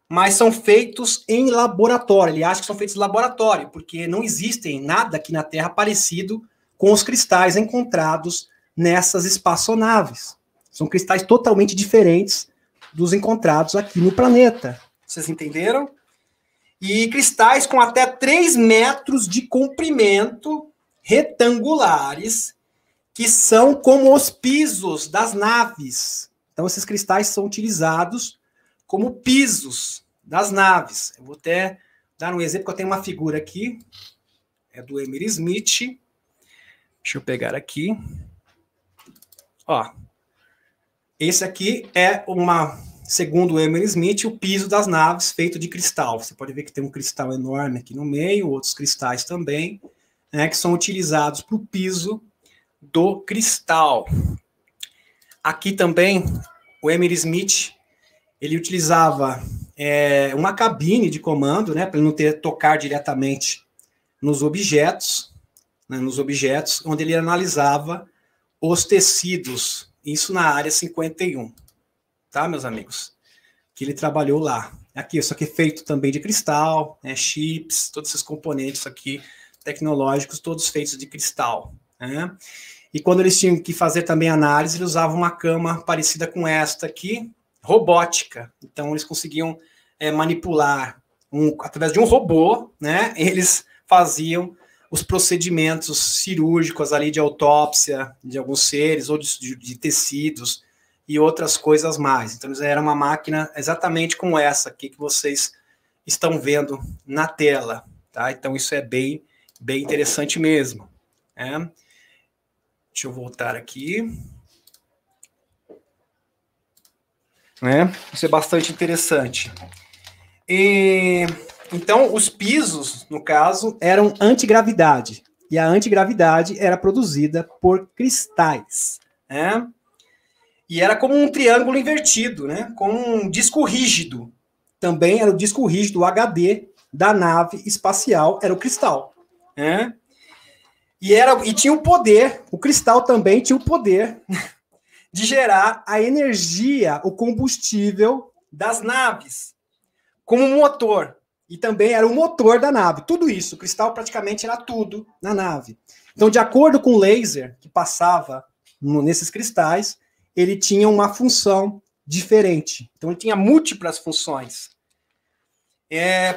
A: mas são feitos em laboratório. Ele acha que são feitos em laboratório, porque não existem nada aqui na Terra parecido com os cristais encontrados nessas espaçonaves. São cristais totalmente diferentes dos encontrados aqui no planeta. Vocês entenderam? E cristais com até 3 metros de comprimento, retangulares, que são como os pisos das naves. Então, esses cristais são utilizados como pisos das naves. Eu vou até dar um exemplo, que eu tenho uma figura aqui, é do Emily Smith. Deixa eu pegar aqui. Ó, esse aqui é segundo o Emily Smith, o piso das naves feito de cristal. Você pode ver que tem um cristal enorme aqui no meio, outros cristais também, que são utilizados para o piso do cristal. Aqui também, o Emily Smith, ele utilizava uma cabine de comando, para ele não tocar diretamente nos objetos, onde ele analisava os tecidos, isso na área 51, tá, meus amigos? Que ele trabalhou lá. Aqui, isso aqui é feito também de cristal, chips, todos esses componentes aqui tecnológicos, todos feitos de cristal, E quando eles tinham que fazer também análise, eles usavam uma cama parecida com esta aqui, robótica. Então, eles conseguiam manipular, através de um robô, eles faziam os procedimentos cirúrgicos ali de autópsia de alguns seres, ou de tecidos, e outras coisas mais. Então, era uma máquina exatamente como essa aqui que vocês estão vendo na tela. Tá? Então, isso é bem, bem interessante mesmo. Deixa eu voltar aqui. Isso é bastante interessante. Então, os pisos, no caso, eram antigravidade. E a antigravidade era produzida por cristais. E era como um triângulo invertido, como um disco rígido. Também era o disco rígido, o HD, da nave espacial era o cristal. Né? E tinha o poder, o cristal também tinha o poder de gerar a energia, o combustível das naves, como motor. E também era o motor da nave. Tudo isso, o cristal praticamente era tudo na nave. Então, de acordo com o laser que passava nesses cristais, ele tinha uma função diferente. Então, ele tinha múltiplas funções.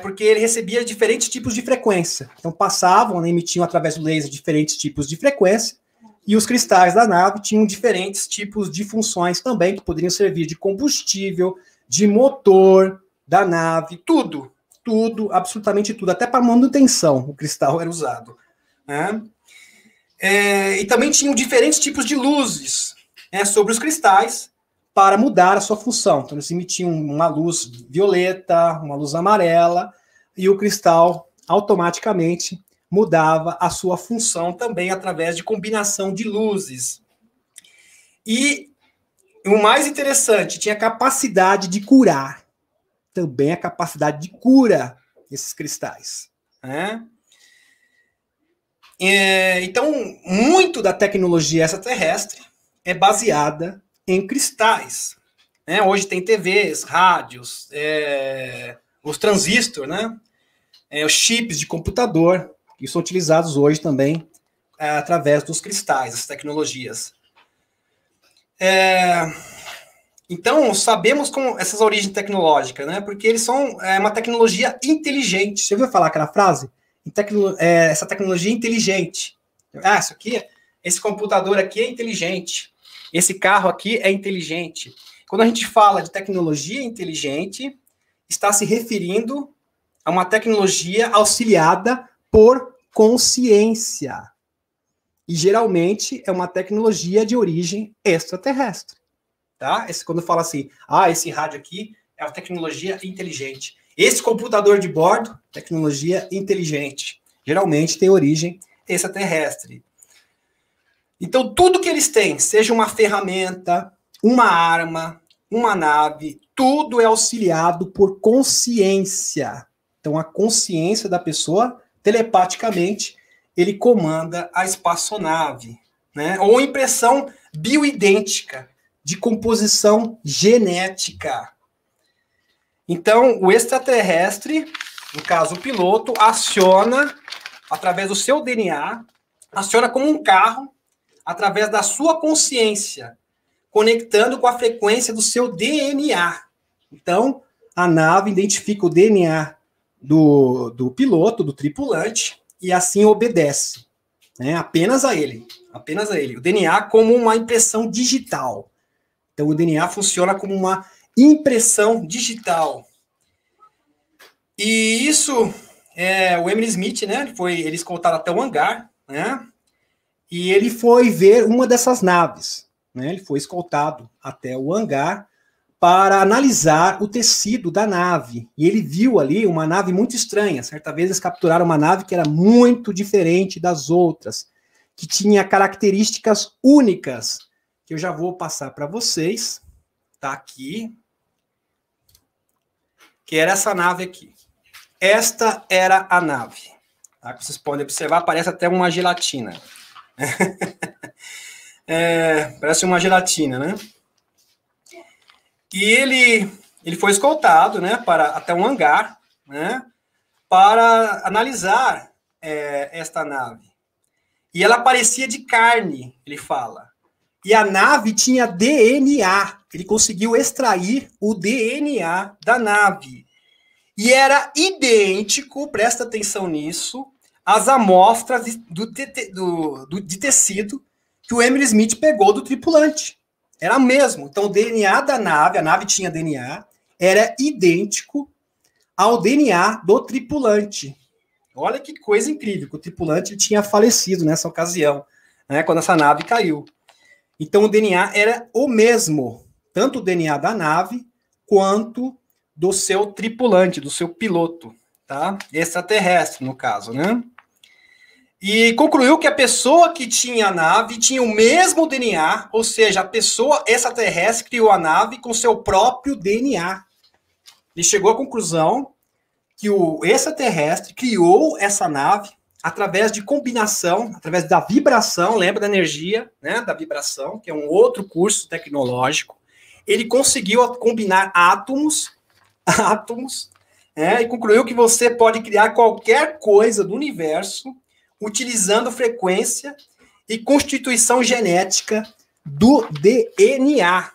A: Porque ele recebia diferentes tipos de frequência. Então, passavam, né, emitiam através do laser diferentes tipos de frequência, e os cristais da nave tinham diferentes tipos de funções também, que poderiam servir de combustível, de motor da nave, tudo, absolutamente tudo, até para manutenção o cristal era usado. Né? E também tinham diferentes tipos de luzes, né, sobre os cristais, para mudar a sua função. Então, eles emitiam uma luz violeta, uma luz amarela, e o cristal automaticamente mudava a sua função também através de combinação de luzes. E o mais interessante, tinha a capacidade de curar. Também a capacidade de cura esses cristais. Né? Então, muito da tecnologia extraterrestre é baseada em cristais. Né? Hoje tem TVs, rádios, os transistores, né? Os chips de computador, que são utilizados hoje também através dos cristais, as tecnologias. Então, sabemos com essas origens tecnológicas, né? Porque eles são uma tecnologia inteligente. Você ouviu falar aquela frase? Essa tecnologia inteligente. Esse computador aqui é inteligente. Esse carro aqui é inteligente. Quando a gente fala de tecnologia inteligente, está se referindo a uma tecnologia auxiliada por consciência. E geralmente é uma tecnologia de origem extraterrestre. Tá? Quando fala assim, esse rádio aqui é uma tecnologia inteligente. Esse computador de bordo, tecnologia inteligente. Geralmente tem origem extraterrestre. Então, tudo que eles têm, seja uma ferramenta, uma arma, uma nave, tudo é auxiliado por consciência. Então, a consciência da pessoa, telepaticamente, ele comanda a espaçonave. Né? Ou impressão bioidêntica, de composição genética. Então, o extraterrestre, no caso o piloto, aciona, através do seu DNA, aciona como um carro, através da sua consciência, conectando com a frequência do seu DNA. Então, a nave identifica o DNA do piloto, do tripulante, e assim obedece. Né? Apenas a ele. O DNA como uma impressão digital. Então, o DNA funciona como uma impressão digital. E isso, o Emily Smith, né? Ele escoltado até o hangar, né? E ele foi ver uma dessas naves. Né? Ele foi escoltado até o hangar para analisar o tecido da nave. E ele viu ali uma nave muito estranha. Certa vez eles capturaram uma nave que era muito diferente das outras, que tinha características únicas, que eu já vou passar para vocês. Tá aqui. Que era essa nave aqui. Esta era a nave. Tá? Vocês podem observar, parece até uma gelatina. Parece uma gelatina, né? E ele foi escoltado, né, até um hangar, né, para analisar esta nave. E ela parecia de carne, ele fala. E a nave tinha DNA. Ele conseguiu extrair o DNA da nave. E era idêntico, presta atenção nisso, às amostras de tecido que o Emily Smith pegou do tripulante. Era mesmo. Então, o DNA da nave, a nave tinha DNA, era idêntico ao DNA do tripulante. Olha que coisa incrível, que o tripulante tinha falecido nessa ocasião, né, quando essa nave caiu. Então, o DNA era o mesmo, tanto o DNA da nave, quanto do seu tripulante, do seu piloto, tá? Extraterrestre, no caso, né? E concluiu que a pessoa que tinha a nave tinha o mesmo DNA, ou seja, a pessoa extraterrestre criou a nave com seu próprio DNA. Ele chegou à conclusão que o extraterrestre criou essa nave através de combinação, através da vibração, lembra da energia, né, da vibração, que é um outro curso tecnológico. Ele conseguiu combinar átomos, e concluiu que você pode criar qualquer coisa do universo utilizando frequência e constituição genética do DNA.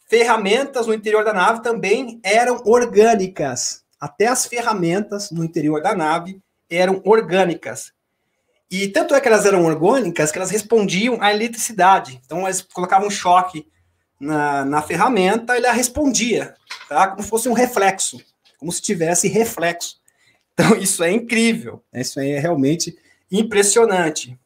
A: Ferramentas no interior da nave também eram orgânicas. Até as ferramentas no interior da nave eram orgânicas. E tanto é que elas eram orgânicas que elas respondiam à eletricidade. Então, eles colocavam um choque na ferramenta e ela respondia, tá? Como se fosse um reflexo, como se tivesse reflexo. Então, isso é incrível. Isso é realmente impressionante.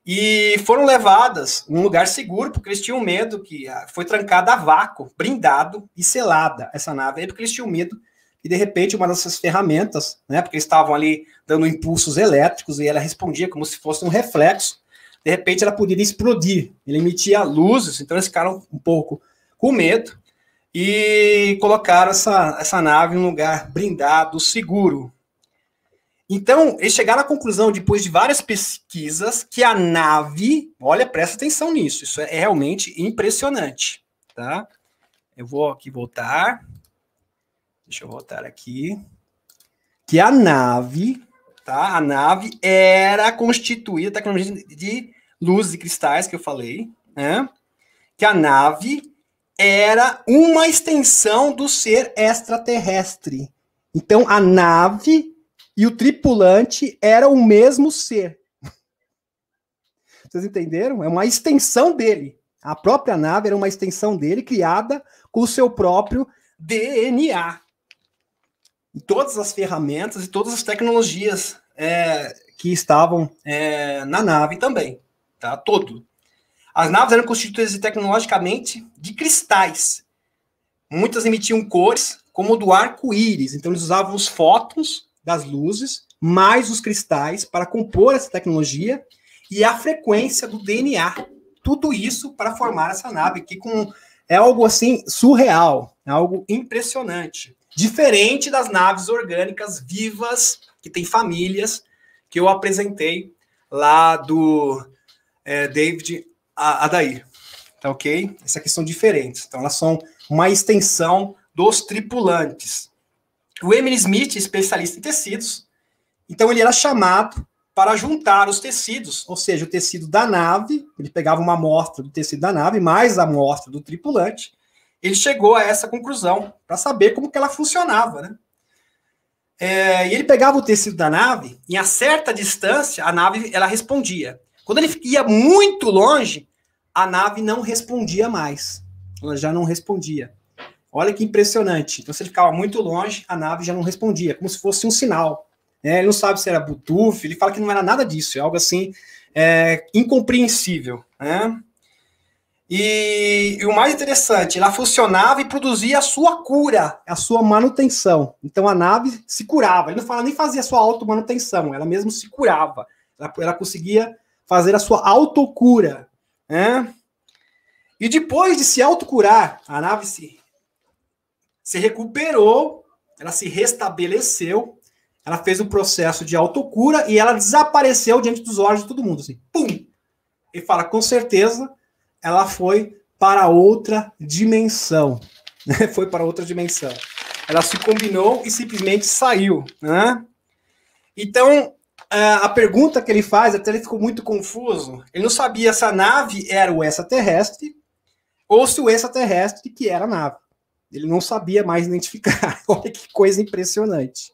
A: E foram levadas a um lugar seguro, porque eles tinham medo que foi trancada a vácuo, blindado e selada essa nave aí, porque eles tinham medo e, de repente, uma dessas ferramentas, né, porque eles estavam ali dando impulsos elétricos e ela respondia como se fosse um reflexo, de repente ela poderia explodir. Ele emitia luzes, então eles ficaram um pouco com medo e colocaram essa nave em um lugar blindado, seguro. Então, eles chegaram à conclusão, depois de várias pesquisas, que a nave, olha, presta atenção nisso, isso é realmente impressionante, tá? Eu vou aqui voltar. Deixa eu voltar aqui. Que a nave, tá? A nave era constituída, tecnologia de luzes e cristais, que eu falei, né? Que a nave era uma extensão do ser extraterrestre. Então, a nave e o tripulante eram o mesmo ser. Vocês entenderam? É uma extensão dele. A própria nave era uma extensão dele, criada com o seu próprio DNA. E todas as ferramentas e todas as tecnologias que estavam na nave também. Tá? Todo. As naves eram constituídas tecnologicamente de cristais. Muitas emitiam cores, como o do arco-íris. Então, eles usavam os fótons das luzes, mais os cristais, para compor essa tecnologia e a frequência do DNA. Tudo isso para formar essa nave aqui é algo assim surreal, é algo impressionante. Diferente das naves orgânicas vivas, que tem famílias, que eu apresentei lá do David Adair. Tá ok? Essas aqui são diferentes. Então, elas são uma extensão dos tripulantes. O Emily Smith, especialista em tecidos, então ele era chamado para juntar os tecidos, ou seja, o tecido da nave, ele pegava uma amostra do tecido da nave, mais a amostra do tripulante, ele chegou a essa conclusão, para saber como que ela funcionava, né? E ele pegava o tecido da nave, e a certa distância, a nave ela respondia. Quando ele ia muito longe, a nave não respondia mais. Ela já não respondia. Olha que impressionante. Então, se ele ficava muito longe, a nave já não respondia, como se fosse um sinal. Ele não sabe se era Bluetooth, ele fala que não era nada disso, é algo assim incompreensível. Né? E o mais interessante, ela funcionava e produzia a sua cura, a sua manutenção. Então, a nave se curava. Ele não fala nem fazia a sua automanutenção, ela mesmo se curava. Ela conseguia fazer a sua autocura. Né? E depois de se autocurar, a nave se recuperou, ela se restabeleceu, ela fez um processo de autocura e ela desapareceu diante dos olhos de todo mundo, assim, pum! E fala, com certeza, ela foi para outra dimensão, né? Foi para outra dimensão. Ela se combinou e simplesmente saiu, né? Então, a pergunta que ele faz, até ele ficou muito confuso, ele não sabia se a nave era o extraterrestre ou se o extraterrestre que era a nave. Ele não sabia mais identificar. Olha que coisa impressionante.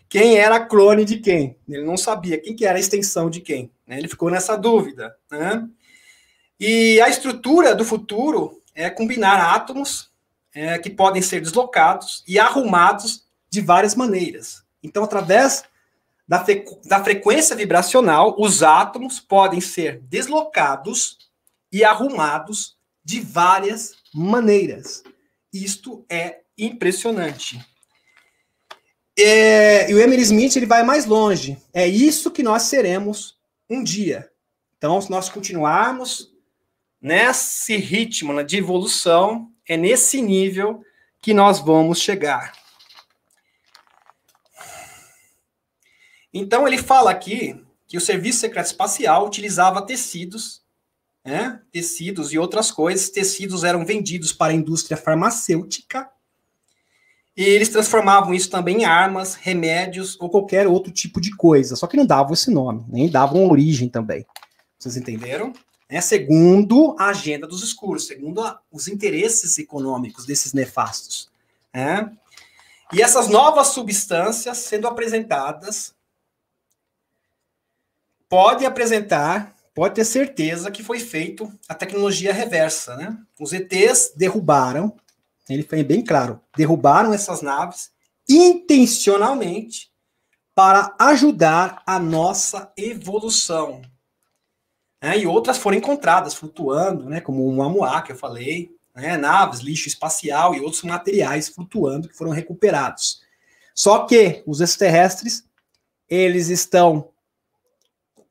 A: Quem era clone de quem? Ele não sabia quem que era a extensão de quem. Ele ficou nessa dúvida. E a estrutura do futuro é combinar átomos que podem ser deslocados e arrumados de várias maneiras. Então, através da frequência vibracional, os átomos podem ser deslocados e arrumados de várias maneiras. Isto é impressionante. E o Emily Smith ele vai mais longe. É isso que nós seremos um dia. Então, se nós continuarmos nesse ritmo de evolução, é nesse nível que nós vamos chegar. Então, ele fala aqui que o Serviço Secreto Espacial utilizava tecidos, né? Tecidos e outras coisas. Tecidos eram vendidos para a indústria farmacêutica e eles transformavam isso também em armas, remédios ou qualquer outro tipo de coisa. Só que não davam esse nome, nem davam origem também. Vocês entenderam? Segundo a agenda dos escuros, segundo os interesses econômicos desses nefastos. E essas novas substâncias sendo apresentadas, pode ter certeza que foi feito a tecnologia reversa, né? Os ETs derrubaram, ele foi bem claro, derrubaram essas naves intencionalmente para ajudar a nossa evolução. E outras foram encontradas flutuando, né? Como o Oumuamua, que eu falei, né? Naves, lixo espacial e outros materiais flutuando que foram recuperados. Só que os extraterrestres, eles estão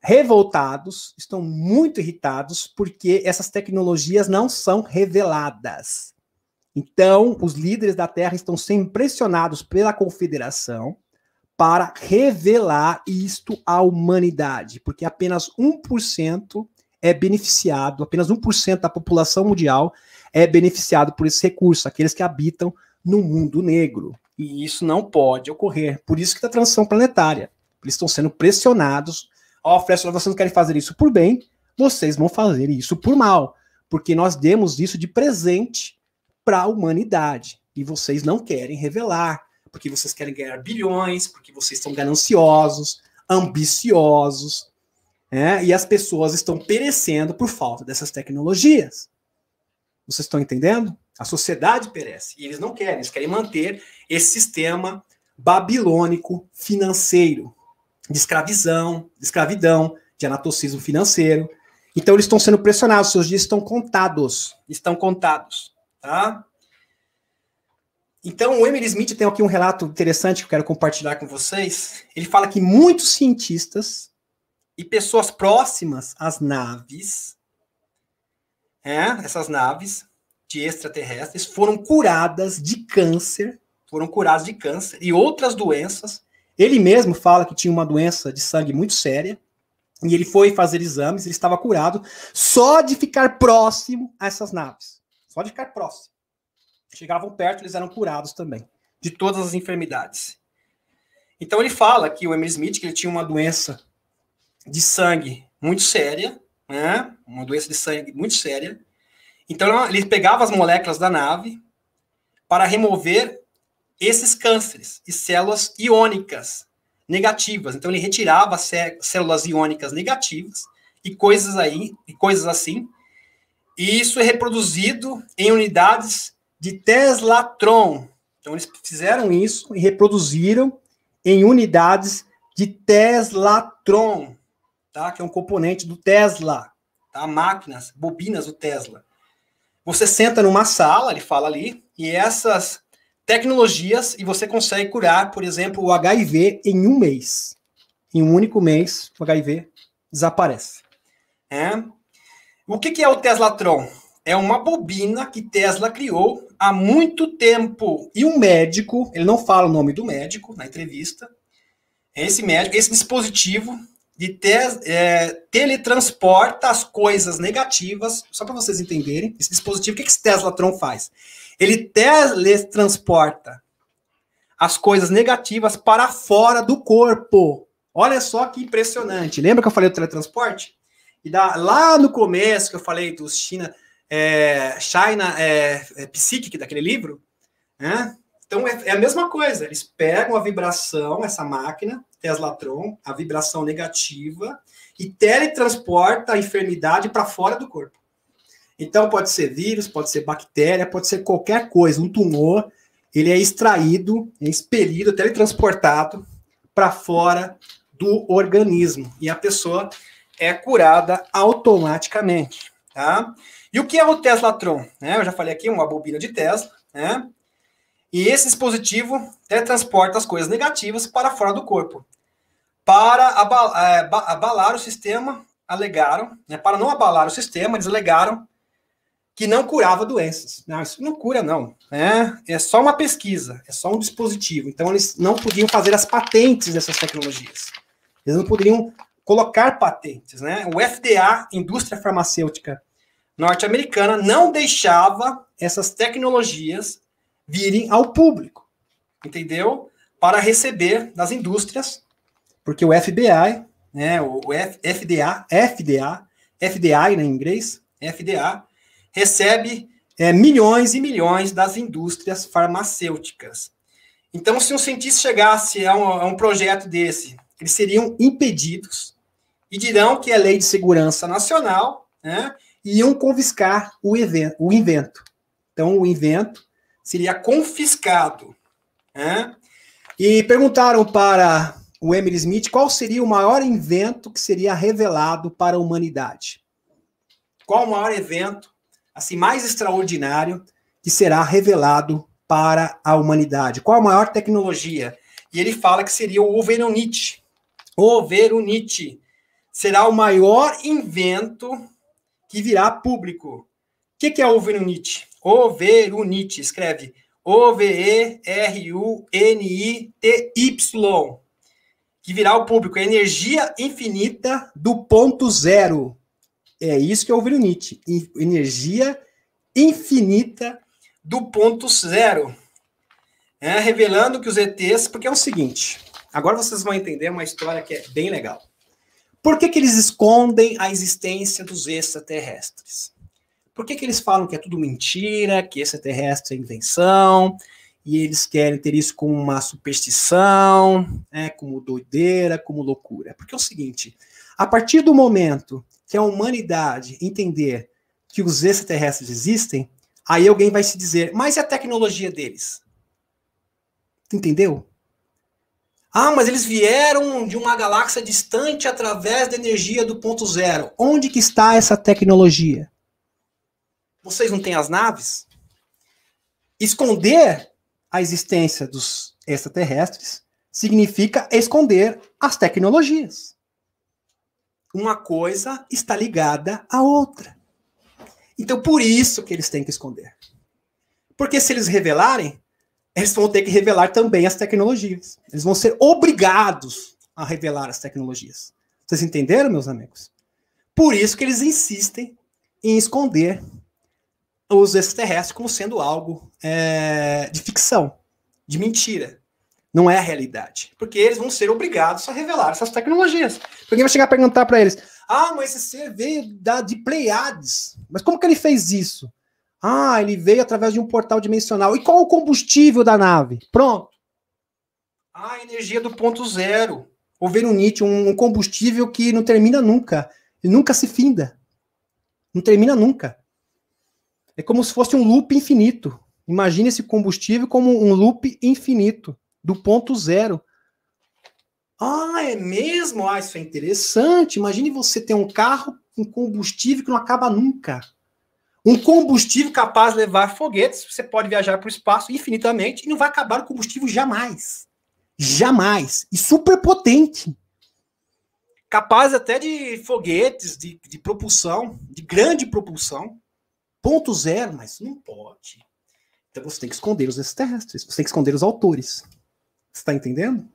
A: revoltados, estão muito irritados, porque essas tecnologias não são reveladas. Então, os líderes da Terra estão sendo pressionados pela Confederação para revelar isto à humanidade, porque apenas 1% é beneficiado, apenas 1% da população mundial é beneficiado por esse recurso, aqueles que habitam no mundo negro. E isso não pode ocorrer. Por isso que a transição planetária, eles estão sendo pressionados. Vocês não querem fazer isso por bem, vocês vão fazer isso por mal, porque nós demos isso de presente para a humanidade, e vocês não querem revelar, porque vocês querem ganhar bilhões, porque vocês são gananciosos, ambiciosos, e as pessoas estão perecendo por falta dessas tecnologias. Vocês estão entendendo? A sociedade perece, e eles não querem, eles querem manter esse sistema babilônico financeiro, de escravidão, de anatocismo financeiro. Então, eles estão sendo pressionados, seus dias estão contados. Tá? Então, o Emily Smith tem aqui um relato interessante que eu quero compartilhar com vocês. Ele fala que muitos cientistas e pessoas próximas às naves, essas naves de extraterrestres, foram curadas de câncer e outras doenças. Ele mesmo fala que tinha uma doença de sangue muito séria, e ele foi fazer exames, ele estava curado só de ficar próximo a essas naves. Só de ficar próximo. Chegavam perto, eles eram curados também, de todas as enfermidades. Então ele fala que o Emily Smith, que ele tinha uma doença de sangue muito séria, uma doença de sangue muito séria. Então ele pegava as moléculas da nave para remover esses cânceres e células iônicas negativas. Então, ele retirava células iônicas negativas e coisas assim. E isso é reproduzido em unidades de teslatron. Então, eles fizeram isso e reproduziram em unidades de teslatron, tá? Que é um componente do Tesla, tá? Máquinas, bobinas do Tesla. Você senta numa sala, ele fala ali, e essas tecnologias, e você consegue curar, por exemplo, o HIV em um mês. Em um único mês, o HIV desaparece. O que é o Teslatron? É uma bobina que Tesla criou há muito tempo. E um médico, ele não fala o nome do médico na entrevista, esse dispositivo teletransporta as coisas negativas, só para vocês entenderem, esse dispositivo, o que esse Teslatron faz? Ele teletransporta as coisas negativas para fora do corpo. Olha só que impressionante. Lembra que eu falei do teletransporte? E lá no começo que eu falei do China Psychic, daquele livro, Então é a mesma coisa. Eles pegam a vibração, essa máquina, Teslatron, a vibração negativa, e teletransporta a enfermidade para fora do corpo. Então, pode ser vírus, pode ser bactéria, pode ser qualquer coisa. Um tumor, ele é extraído, é expelido, teletransportado para fora do organismo. E a pessoa é curada automaticamente. Tá? E o que é o Teslatron? Eu já falei aqui, uma bobina de Tesla. E esse dispositivo teletransporta as coisas negativas para fora do corpo. Para abalar o sistema, alegaram, para não abalar o sistema, eles alegaram que não curava doenças. Não, isso não cura, não. É só uma pesquisa, é só um dispositivo. Então, eles não podiam fazer as patentes dessas tecnologias. Eles não poderiam colocar patentes, né? O FDA, indústria farmacêutica norte-americana, não deixava essas tecnologias virem ao público, entendeu? Para receber das indústrias, porque o FBI, né, o FDA, né, em inglês, FDA, recebe milhões e milhões das indústrias farmacêuticas. Então, se um cientista chegasse a um projeto desse, eles seriam impedidos e dirão que é lei de segurança nacional, né, e iam confiscar o invento. Então, o invento seria confiscado, né? E perguntaram para o Emily Smith qual seria o maior invento que seria revelado para a humanidade. Qual o maior evento, assim, mais extraordinário que será revelado para a humanidade? Qual a maior tecnologia? E ele fala que seria o Overunit. O Overunit será o maior invento que virá a público. O que é o Overunit? Overunit, escreve O-V-E-R-U-N-I-T-Y, que virá ao público. É energia infinita do ponto zero. É isso que é o Overunit. Energia infinita do ponto zero. Revelando que os ETs... Porque é o seguinte, agora vocês vão entender uma história que é bem legal. Por que eles escondem a existência dos extraterrestres? Por que eles falam que é tudo mentira, que extraterrestre é invenção, e eles querem ter isso como uma superstição, como doideira, como loucura? Porque é o seguinte, a partir do momento que a humanidade entender que os extraterrestres existem, aí alguém vai se dizer, mas e a tecnologia deles? Entendeu? Ah, mas eles vieram de uma galáxia distante através da energia do ponto zero. Onde que está essa tecnologia? Vocês não têm as naves? Esconder a existência dos extraterrestres significa esconder as tecnologias. Uma coisa está ligada à outra. Então, por isso que eles têm que esconder. Porque se eles revelarem, eles vão ter que revelar também as tecnologias. Eles vão ser obrigados a revelar as tecnologias. Vocês entenderam, meus amigos? Por isso que eles insistem em esconder os extraterrestres como sendo algo de ficção, de mentira. Não é a realidade. Porque eles vão ser obrigados a revelar essas tecnologias. Alguém vai chegar a perguntar para eles, mas esse ser veio de Pleiades. Mas como que ele fez isso? Ele veio através de um portal dimensional. E qual o combustível da nave? Pronto. A energia do ponto zero. O Overunit, um combustível que não termina nunca. Ele nunca se finda. Não termina nunca. É como se fosse um loop infinito. Imagine esse combustível como um loop infinito. Do ponto zero. É mesmo? Isso é interessante. Imagine você ter um carro com combustível que não acaba nunca. Um combustível capaz de levar foguetes, você pode viajar para o espaço infinitamente e não vai acabar o combustível jamais. Jamais. E super potente. Capaz até de foguetes, de propulsão, de grande propulsão. Ponto zero, mas não pode. Então você tem que esconder os extraterrestres, você tem que esconder os autores. Você está entendendo?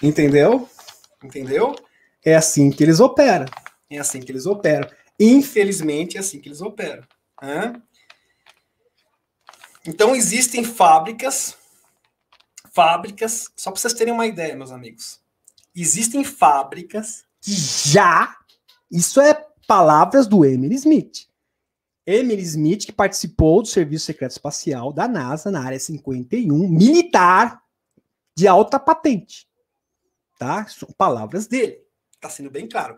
A: Entendeu? Entendeu? É assim que eles operam. É assim que eles operam. Infelizmente, é assim que eles operam. Então, existem fábricas, só para vocês terem uma ideia, meus amigos. Existem fábricas que isso é palavras do Emily Smith. Emily Smith, que participou do Serviço Secreto Espacial da NASA, na Área 51, militar, de alta patente. Tá? São palavras dele. Está sendo bem claro.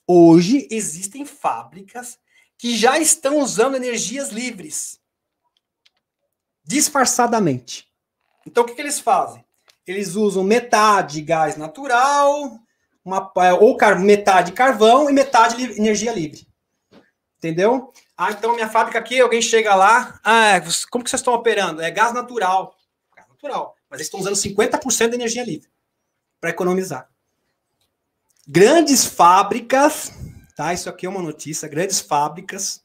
A: Hoje existem fábricas que já estão usando energias livres. Disfarçadamente. Então, o que eles fazem? Eles usam metade gás natural, metade carvão e metade energia livre. Entendeu? Então minha fábrica aqui, alguém chega lá, como que vocês estão operando? É gás natural. Gás natural. Mas eles estão usando 50% de energia livre para economizar. Grandes fábricas, tá? Isso aqui é uma notícia, grandes fábricas,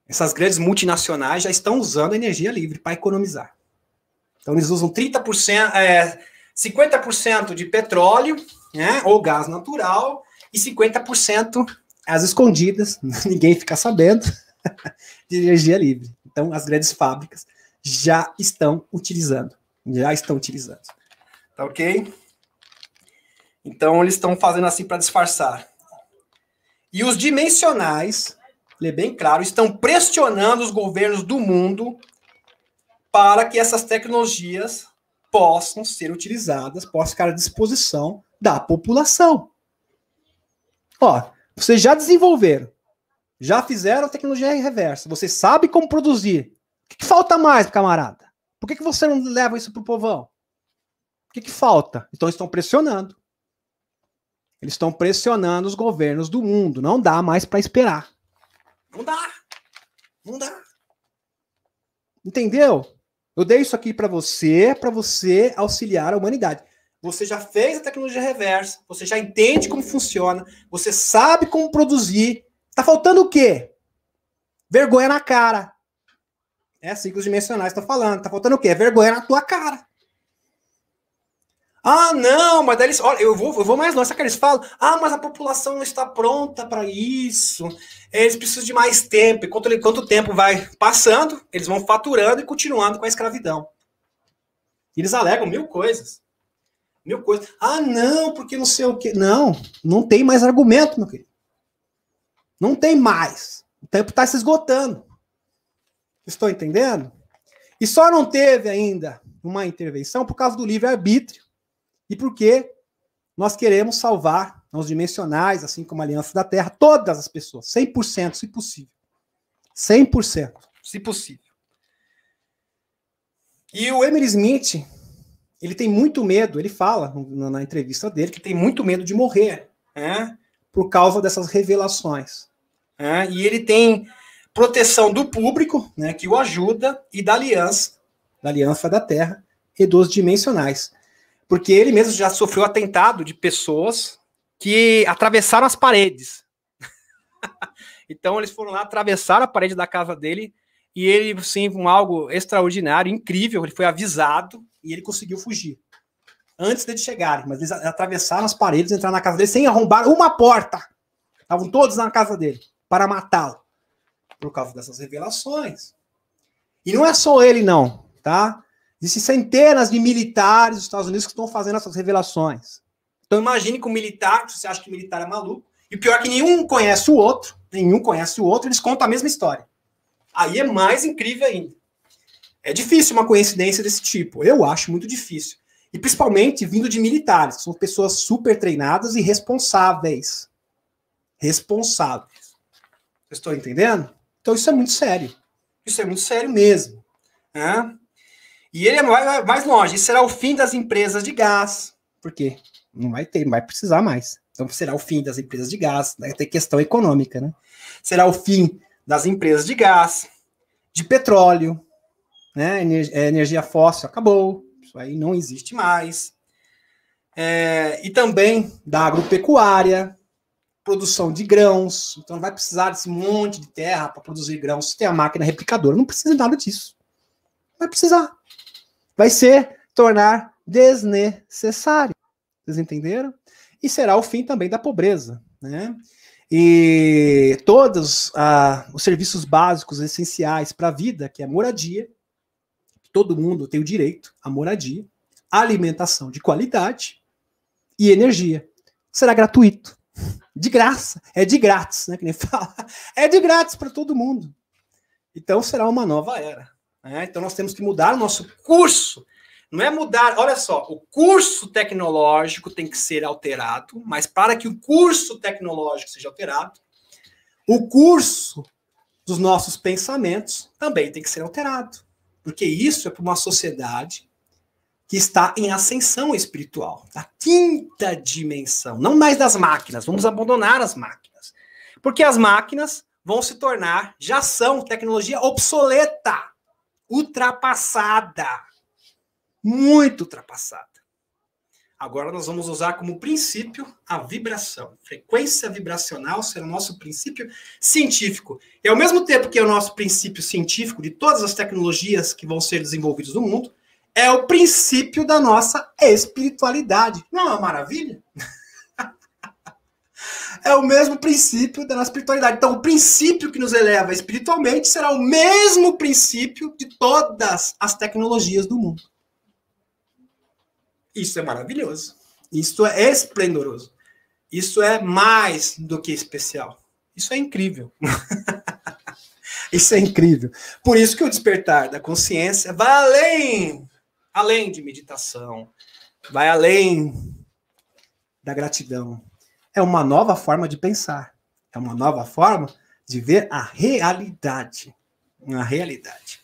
A: essas grandes multinacionais já estão usando energia livre para economizar. Então eles usam 30%, 50% de petróleo, né, ou gás natural, e 50% às escondidas, ninguém fica sabendo, de energia livre. Então, as grandes fábricas já estão utilizando. Tá ok? Então, eles estão fazendo assim para disfarçar. E os dimensionais, lê bem claro, estão pressionando os governos do mundo para que essas tecnologias possam ser utilizadas, possam ficar à disposição da população. Ó, vocês já desenvolveram, já fizeram tecnologia reversa, você sabe como produzir. O que falta mais, camarada? Por que você não leva isso para o povão? O que falta? Então, estão pressionando. Eles estão pressionando os governos do mundo. Não dá mais para esperar. Não dá. Entendeu? Eu dei isso aqui para você auxiliar a humanidade. Você já fez a tecnologia reversa, você já entende como funciona, você sabe como produzir. Tá faltando o quê? Vergonha na cara. É assim que os dimensionais estão falando. Tá faltando o quê? Vergonha na tua cara. Ah, não, mas daí eles... Olha, eu vou mais longe. Sabe que eles falam? Ah, mas a população não está pronta para isso. Eles precisam de mais tempo. Enquanto o tempo vai passando, eles vão faturando e continuando com a escravidão. Eles alegam mil coisas. Ah, não, porque não sei o quê. Não tem mais argumento, meu querido. Não tem mais. O tempo está se esgotando. Estou entendendo? E só não teve ainda uma intervenção por causa do livre-arbítrio e porque nós queremos salvar os dimensionais, assim como a Aliança da Terra, todas as pessoas, 100%, se possível. 100%, se possível. E o Emily Smith, ele tem muito medo, ele fala na entrevista dele que tem muito medo de morrer, né, por causa dessas revelações. E ele tem proteção do público, né, que o ajuda, e da Aliança da Terra e dos dimensionais. Porque ele mesmo já sofreu atentado de pessoas que atravessaram as paredes. Então eles foram lá, atravessaram a parede da casa dele, e ele, sim, com algo extraordinário, incrível, ele foi avisado e ele conseguiu fugir. Antes deles chegarem, mas eles atravessaram as paredes, entraram na casa dele sem arrombar uma porta. Estavam todos na casa dele para matá-lo. Por causa dessas revelações. E não é só ele, não, tá? Existem centenas de militares dos Estados Unidos que estão fazendo essas revelações. Então imagine que um militar, você acha que o militar é maluco, e o pior é que nenhum conhece o outro, eles contam a mesma história. Aí é mais incrível ainda. É difícil uma coincidência desse tipo, eu acho muito difícil. E principalmente vindo de militares, que são pessoas super treinadas e responsáveis. Vocês estão entendendo? Então isso é muito sério. Isso é muito sério mesmo. Né? E ele vai mais longe. Isso será o fim das empresas de gás. Por quê? Não vai precisar mais. Então será o fim das empresas de gás. Vai ter questão econômica, né? Será o fim das empresas de gás, de petróleo, né? Energia fóssil acabou. Isso aí não existe mais. E também da agropecuária, produção de grãos. Então não vai precisar desse monte de terra para produzir grãos. Se tem a máquina replicadora, não precisa de nada disso. Não vai precisar. Vai tornar desnecessário. Vocês entenderam? E será o fim também da pobreza, né? E todos os serviços básicos essenciais para a vida, que é moradia, todo mundo tem o direito à moradia, alimentação de qualidade e energia. Será gratuito. De graça. É de grátis, né? Que nem fala. É de grátis para todo mundo. Então será uma nova era. Né? Então nós temos que mudar o nosso curso. Não é mudar, olha só, o curso tecnológico tem que ser alterado, mas para que o curso tecnológico seja alterado, o curso dos nossos pensamentos também tem que ser alterado. Porque isso é para uma sociedade que está em ascensão espiritual, da quinta dimensão, não mais das máquinas, vamos abandonar as máquinas. Porque as máquinas vão se tornar, já são tecnologia obsoleta, ultrapassada, muito ultrapassada. Agora nós vamos usar como princípio a vibração. Frequência vibracional será o nosso princípio científico. E ao mesmo tempo que é o nosso princípio científico de todas as tecnologias que vão ser desenvolvidas no mundo, é o princípio da nossa espiritualidade. Não é uma maravilha? É o mesmo princípio da nossa espiritualidade. Então, o princípio que nos eleva espiritualmente será o mesmo princípio de todas as tecnologias do mundo. Isso é maravilhoso. Isso é esplendoroso. Isso é mais do que especial. Isso é incrível. Isso é incrível. Por isso que o despertar da consciência vai além de meditação, vai além da gratidão. É uma nova forma de pensar. É uma nova forma de ver a realidade. A realidade.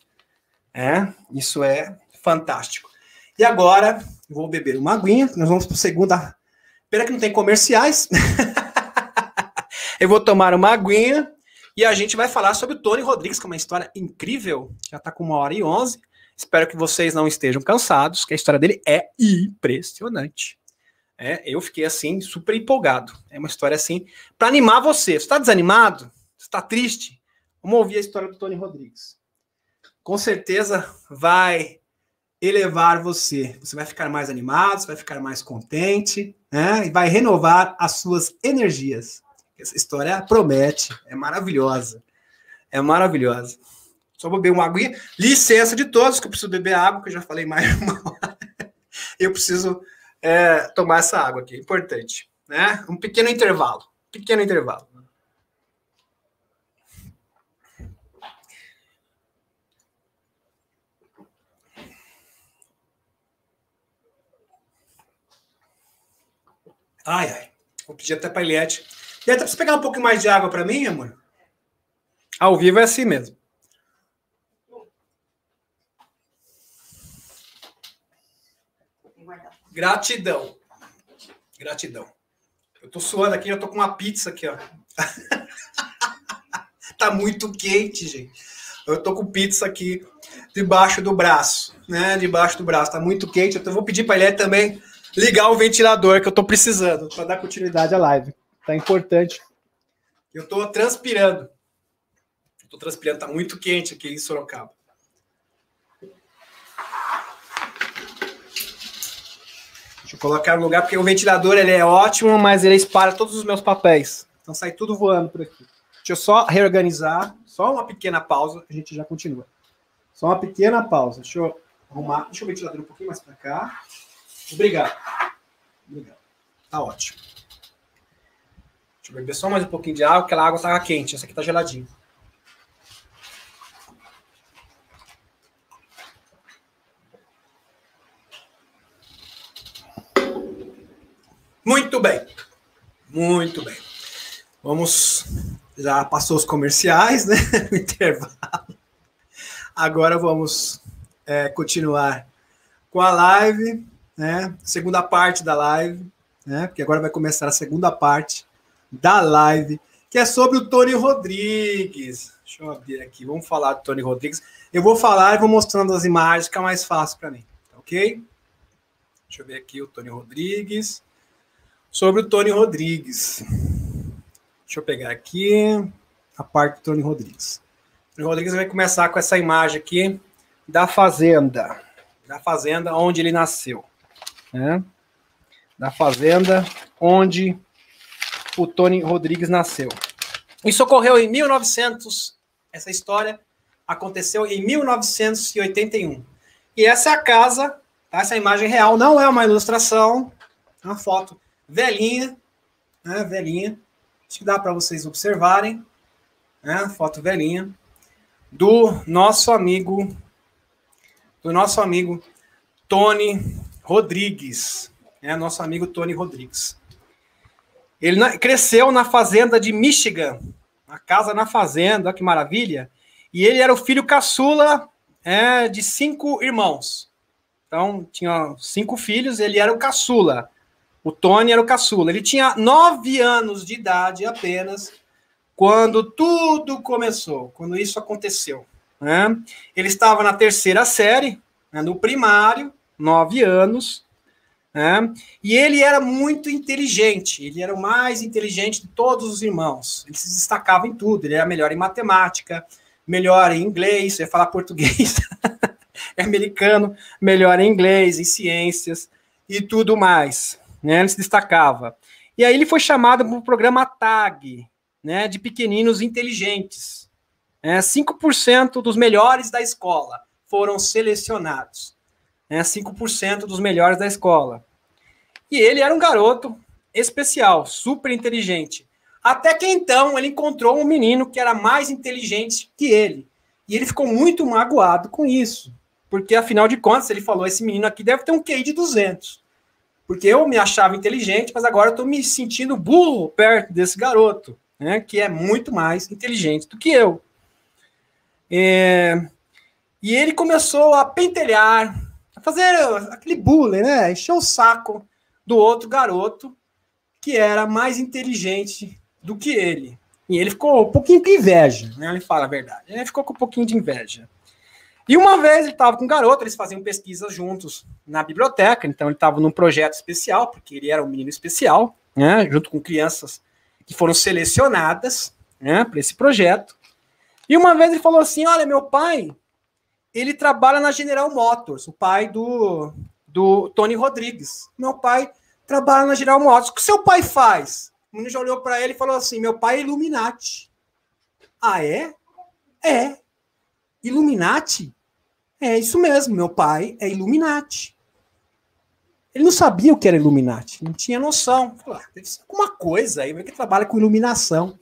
A: Isso é fantástico. E agora, vou beber uma aguinha. Nós vamos para a segunda. Pena que não tem comerciais. Eu vou tomar uma aguinha e a gente vai falar sobre o Tony Rodrigues, que é uma história incrível. Já está com 1h11. Espero que vocês não estejam cansados, que a história dele é impressionante. Eu fiquei assim, super empolgado. É uma história assim, para animar você. Você está desanimado? Você está triste? Vamos ouvir a história do Tony Rodrigues. Com certeza vai elevar você. Você vai ficar mais animado, você vai ficar mais contente, e vai renovar as suas energias. Essa história promete, é maravilhosa. É maravilhosa. Só vou beber uma aguinha. Licença de todos, que eu preciso beber água, que eu já falei mais de 1 hora. Eu preciso tomar essa água aqui, importante. Um pequeno intervalo. Pequeno intervalo. Ai. Vou pedir até para a Eliette. Eliette, precisa pegar um pouco mais de água para mim, amor? Ao vivo é assim mesmo. Gratidão. Gratidão. Eu tô suando aqui, eu tô com uma pizza aqui, ó. Tá muito quente, gente. Eu tô com pizza aqui debaixo do braço, Debaixo do braço. Tá muito quente. Eu vou pedir para ele também ligar o ventilador que eu tô precisando para dar continuidade à live. Tá importante. Eu tô transpirando. Tá muito quente aqui em Sorocaba. Deixa eu colocar no lugar, porque o ventilador ele é ótimo, mas ele espalha todos os meus papéis. Então sai tudo voando por aqui. Deixa eu só reorganizar. Só uma pequena pausa, a gente já continua. Só uma pequena pausa. Deixa eu arrumar. Deixa o ventilador um pouquinho mais para cá. Obrigado. Tá ótimo. Deixa eu beber só mais um pouquinho de água, porque aquela água estava quente. Essa aqui tá geladinha. Muito bem. Muito bem. Vamos... Já passou os comerciais, O intervalo. Agora vamos continuar com a live, Segunda parte da live, Porque agora vai começar a segunda parte da live, que é sobre o Tony Rodrigues. Deixa eu abrir aqui. Vamos falar do Tony Rodrigues. Eu vou falar e vou mostrando as imagens, que é mais fácil para mim. Ok? Deixa eu ver aqui o Tony Rodrigues. Sobre o Tony Rodrigues. Deixa eu pegar aqui a parte do Tony Rodrigues. O Tony Rodrigues vai começar com essa imagem aqui da fazenda. Da fazenda onde ele nasceu. Da fazenda onde o Tony Rodrigues nasceu. Isso ocorreu em 1900. Essa história aconteceu em 1981. E essa é a casa, tá? Essa imagem real, não é uma ilustração, é uma foto velhinha, velhinha. Acho que dá para vocês observarem, foto velhinha do nosso amigo Tony Rodrigues, nosso amigo Tony Rodrigues. Ele cresceu na fazenda de Michigan, uma casa na fazenda, que maravilha. E ele era o filho caçula de 5 irmãos. Então, tinha 5 filhos, ele era o caçula. O Tony era o caçula. Ele tinha 9 anos de idade apenas quando tudo começou, quando isso aconteceu. Ele estava na 3ª série, no primário, 9 anos. E ele era muito inteligente. Ele era o mais inteligente de todos os irmãos. Ele se destacava em tudo. Ele era melhor em matemática, melhor em inglês, ia falar português. é americano, melhor em inglês, em ciências e tudo mais, né? Ele se destacava. E aí ele foi chamado para o programa TAG, né, de pequeninos inteligentes. 5% dos melhores da escola foram selecionados. 5% dos melhores da escola. E ele era um garoto especial, super inteligente. Até que então ele encontrou um menino que era mais inteligente que ele. E ele ficou muito magoado com isso. Porque, afinal de contas, ele falou, esse menino aqui deve ter um QI de 200. Porque eu me achava inteligente, mas agora eu estou me sentindo burro perto desse garoto, né, que é muito mais inteligente do que eu. E ele começou a pentelhar, a fazer aquele bullying, né, encher o saco do outro garoto que era mais inteligente do que ele. E ele ficou um pouquinho com inveja, né, ele fala a verdade. Ele ficou com um pouquinho de inveja. E uma vez ele estava com um garoto, eles faziam pesquisas juntos na biblioteca, então ele estava num projeto especial, porque ele era um menino especial, né, junto com crianças que foram selecionadas, né, para esse projeto. E uma vez ele falou assim, olha, meu pai, ele trabalha na General Motors, o pai do Tony Rodrigues. Meu pai trabalha na General Motors. O que seu pai faz? O menino já olhou para ele e falou assim, meu pai é Illuminati. Ah, é? É. Illuminati? É isso mesmo, meu pai é Illuminati. Ele não sabia o que era Illuminati, não tinha noção. Falou, deve ser alguma coisa aí, vai que trabalha com iluminação.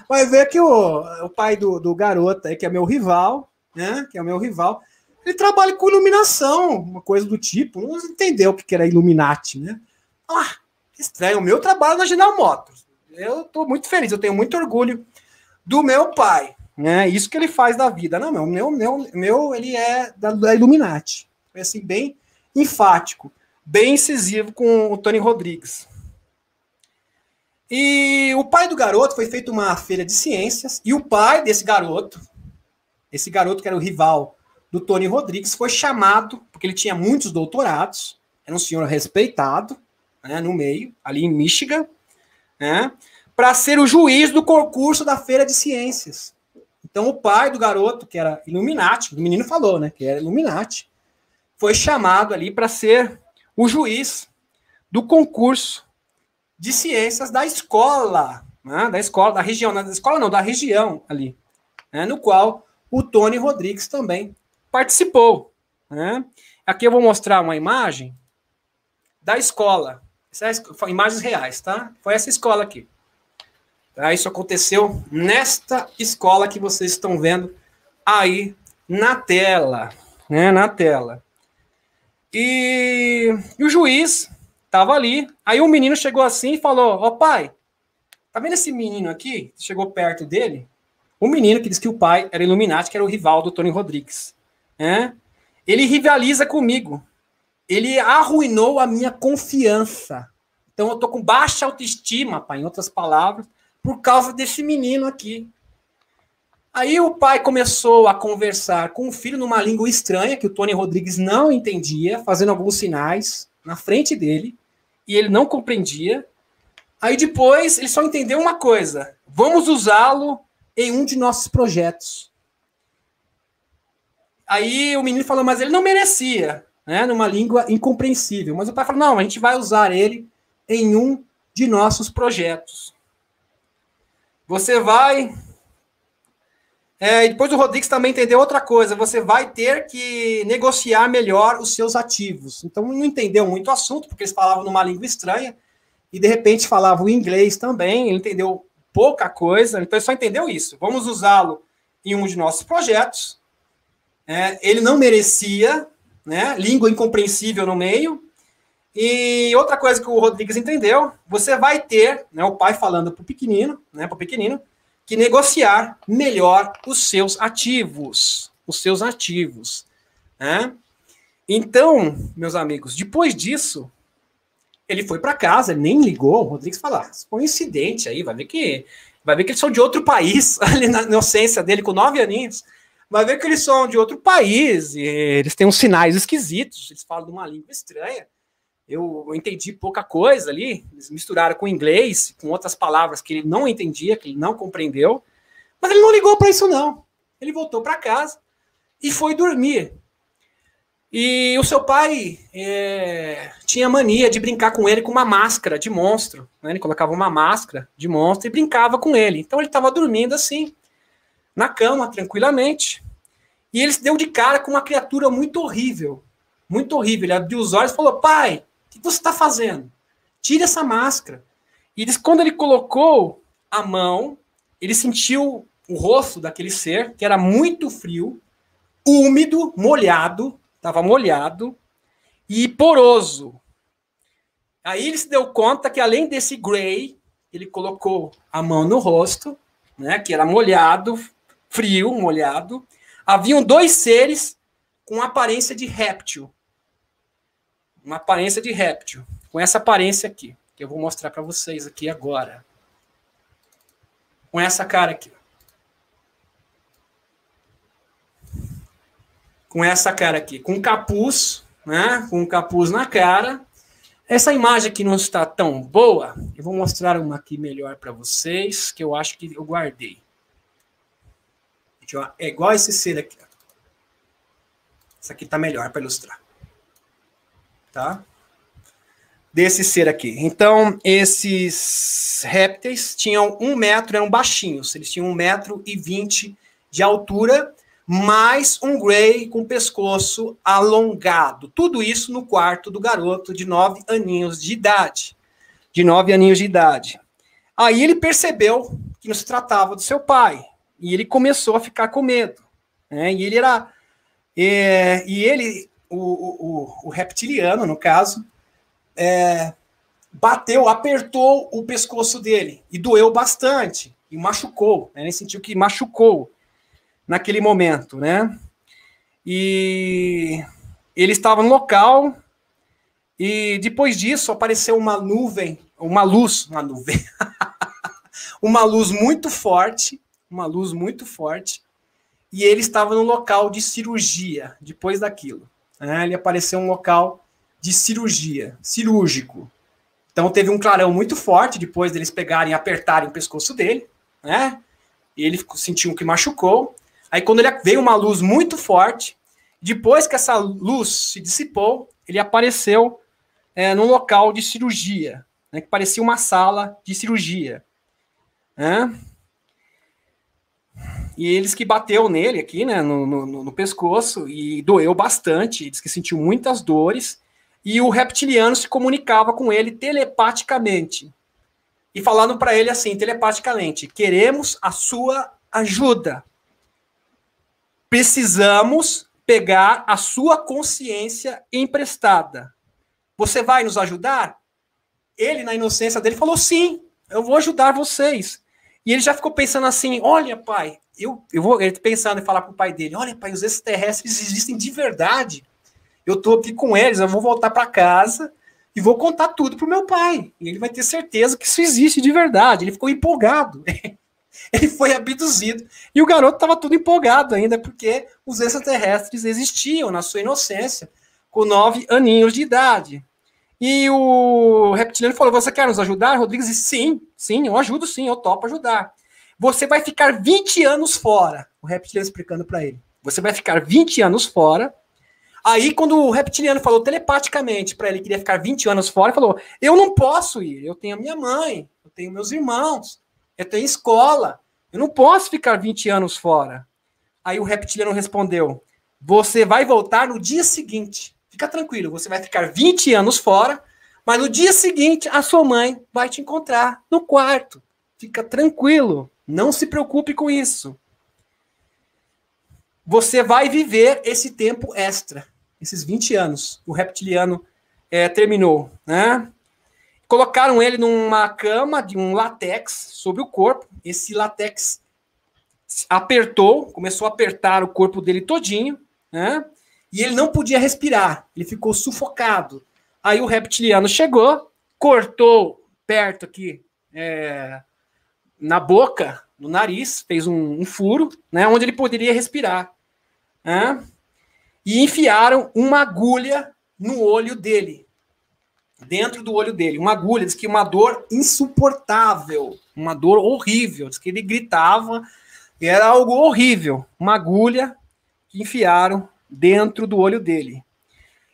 A: Vai ver que o pai do garoto aí, que é meu rival, né? Que é o meu rival, ele trabalha com iluminação, uma coisa do tipo, não entendeu o que era Illuminati, né? Estranho, o meu trabalho na General Motors. Eu estou muito feliz, eu tenho muito orgulho do meu pai. Isso que ele faz da vida. Não, meu ele é da Illuminati. Foi assim, bem enfático, bem incisivo com o Tony Rodrigues. E o pai do garoto foi feita uma feira de ciências, e o pai desse garoto, esse garoto que era o rival do Tony Rodrigues, foi chamado, porque ele tinha muitos doutorados, era um senhor respeitado, né, no meio, ali em Michigan, né, para ser o juiz do concurso da feira de ciências. Então, o pai do garoto, que era Illuminati, o menino falou, né, que era Illuminati, foi chamado ali para ser o juiz do concurso de ciências da escola, né, da região, da escola não, da região ali, né, no qual o Tony Rodrigues também participou. Né. Aqui eu vou mostrar uma imagem da escola, imagens reais, tá? Foi essa escola aqui. Isso aconteceu nesta escola que vocês estão vendo aí na tela, né? Na tela. E o juiz estava ali. Aí o menino chegou assim e falou: ó, pai, tá vendo esse menino aqui? Chegou perto dele. O menino que disse que o pai era Illuminati, que era o rival do Tony Rodrigues. Ele rivaliza comigo. Ele arruinou a minha confiança. Então eu tô com baixa autoestima, pai, em outras palavras, por causa desse menino aqui. Aí o pai começou a conversar com o filho numa língua estranha, que o Tony Rodrigues não entendia, fazendo alguns sinais na frente dele, e ele não compreendia. Aí depois ele só entendeu uma coisa: vamos usá-lo em um de nossos projetos. Aí o menino falou, mas ele não merecia, né, numa língua incompreensível. Mas o pai falou, não, a gente vai usar ele em um de nossos projetos. Você vai... e depois o Rodrigues também entendeu outra coisa. Você vai ter que negociar melhor os seus ativos. Então, não entendeu muito o assunto, porque eles falavam numa língua estranha, e de repente falavam inglês também. Ele entendeu pouca coisa, então ele só entendeu isso. Vamos usá-lo em um de nossos projetos. Ele não merecia, né, língua incompreensível no meio. E outra coisa que o Rodrigues entendeu, você vai ter, né, o pai falando para o pequenino, que negociar melhor os seus ativos. Né? Então, meus amigos, depois disso, ele foi para casa, ele nem ligou. O Rodrigues falou, foi um incidente aí, vai ver que eles são de outro país, ali na inocência dele, com 9 aninhos. Vai ver que eles são de outro país, e eles têm uns sinais esquisitos, eles falam de uma língua estranha. Eu entendi pouca coisa ali, eles misturaram com inglês, com outras palavras que ele não entendia, que ele não compreendeu, mas ele não ligou para isso não. Ele voltou para casa, e foi dormir. E o seu pai tinha mania de brincar com ele com uma máscara de monstro. Né? Ele colocava uma máscara de monstro e brincava com ele. Então ele estava dormindo assim, na cama, tranquilamente. E ele se deu de cara com uma criatura muito horrível. Muito horrível. Ele abriu os olhos e falou: pai, o que você está fazendo? Tira essa máscara. E quando ele colocou a mão, ele sentiu o rosto daquele ser, que era muito frio, úmido, molhado, estava molhado e poroso. Aí ele se deu conta que, além desse Grey, ele colocou a mão no rosto, né, que era molhado, frio, molhado. Haviam 2 seres com aparência de réptil. Uma aparência de réptil. Com essa aparência aqui, que eu vou mostrar para vocês aqui agora. Com essa cara aqui. Com essa cara aqui. Com capuz, né? Com capuz na cara. Essa imagem aqui não está tão boa. Eu vou mostrar uma aqui melhor para vocês, que eu acho que eu guardei. É igual esse ser aqui. Essa aqui está melhor para ilustrar. Tá? Desse ser aqui. Então, esses répteis tinham 1 metro, eram baixinhos. Eles tinham 1,20 m de altura, mais um Grey com pescoço alongado. Tudo isso no quarto do garoto de 9 aninhos de idade. De 9 aninhos de idade. Aí ele percebeu que não se tratava do seu pai. E ele começou a ficar com medo. Né? E ele era... o reptiliano, no caso, bateu, apertou o pescoço dele. E doeu bastante. E machucou. Né? Ele sentiu que machucou naquele momento, né? E ele estava no local e depois disso apareceu uma nuvem, uma luz muito forte, e ele estava no local de cirurgia depois daquilo. Né? Ele apareceu um local de cirurgia, cirúrgico. Então teve um clarão muito forte depois deles pegarem e apertarem o pescoço dele, né? E ele sentiu que machucou. Aí quando ele veio uma luz muito forte, depois que essa luz se dissipou, ele apareceu num local de cirurgia, né, que parecia uma sala de cirurgia. Né? E eles que bateu nele aqui, né, no pescoço, e doeu bastante, diz que sentiu muitas dores, e o reptiliano se comunicava com ele telepaticamente, e falando para ele assim, telepaticamente: queremos a sua ajuda. Precisamos pegar a sua consciência emprestada. Você vai nos ajudar? Ele, na inocência dele, falou: sim, eu vou ajudar vocês. E ele já ficou pensando assim: olha, pai, ele pensando em falar para o pai dele: olha, pai, os extraterrestres existem de verdade. Eu estou aqui com eles, eu vou voltar para casa e vou contar tudo para o meu pai. E ele vai ter certeza que isso existe de verdade. Ele ficou empolgado. Ele foi abduzido. E o garoto estava todo empolgado ainda, porque os extraterrestres existiam na sua inocência, com 9 aninhos de idade. E o reptiliano falou: você quer nos ajudar? Rodrigues disse: sim, eu ajudo sim, eu topo ajudar. Você vai ficar 20 anos fora. O reptiliano explicando para ele. Você vai ficar 20 anos fora. Aí, quando o reptiliano falou telepaticamente para ele que queria ficar 20 anos fora, ele falou: eu não posso ir, eu tenho a minha mãe, eu tenho meus irmãos, eu tenho escola, eu não posso ficar 20 anos fora. Aí o reptiliano respondeu: você vai voltar no dia seguinte. Fica tranquilo, você vai ficar 20 anos fora, mas no dia seguinte a sua mãe vai te encontrar no quarto. Fica tranquilo, não se preocupe com isso. Você vai viver esse tempo extra, esses 20 anos. O reptiliano terminou, né? Colocaram ele numa cama de um látex sobre o corpo. Esse látex apertou, começou a apertar o corpo dele todinho, né? E ele não podia respirar, ele ficou sufocado. Aí o reptiliano chegou, cortou perto aqui, na boca, no nariz, fez um furo, né, onde ele poderia respirar. Né? E enfiaram uma agulha no olho dele, dentro do olho dele. Uma agulha, diz que uma dor insuportável, uma dor horrível. Diz que ele gritava, era algo horrível. Uma agulha enfiaram dentro do olho dele.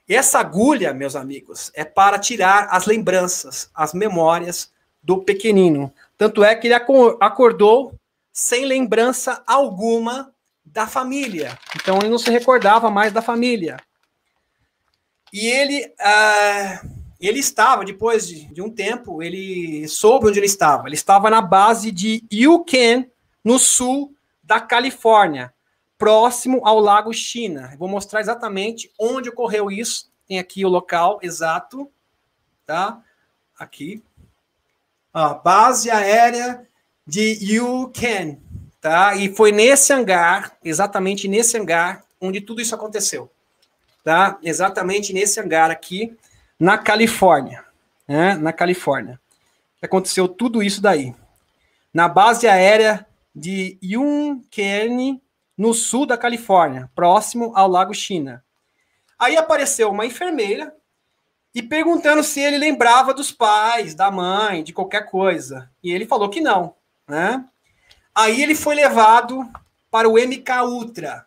A: Essa agulha, meus amigos, é para tirar as lembranças, as memórias do pequenino. Tanto é que ele acordou sem lembrança alguma da família. Então, ele não se recordava mais da família. E ele estava, depois de um tempo, ele soube onde ele estava. Ele estava na base de Yukon, no sul da Califórnia, próximo ao Lago China. Eu vou mostrar exatamente onde ocorreu isso. Tem aqui o local exato, tá? Aqui. A base aérea de Yukon, tá? E foi nesse hangar, exatamente nesse hangar, onde tudo isso aconteceu, tá? Exatamente nesse hangar aqui, na Califórnia, né? Na Califórnia. Aconteceu tudo isso daí. Na base aérea de Yukon, no sul da Califórnia, próximo ao Lago China. Aí apareceu uma enfermeira e perguntando se ele lembrava dos pais, da mãe, de qualquer coisa. E ele falou que não, né? Aí ele foi levado para o MK Ultra,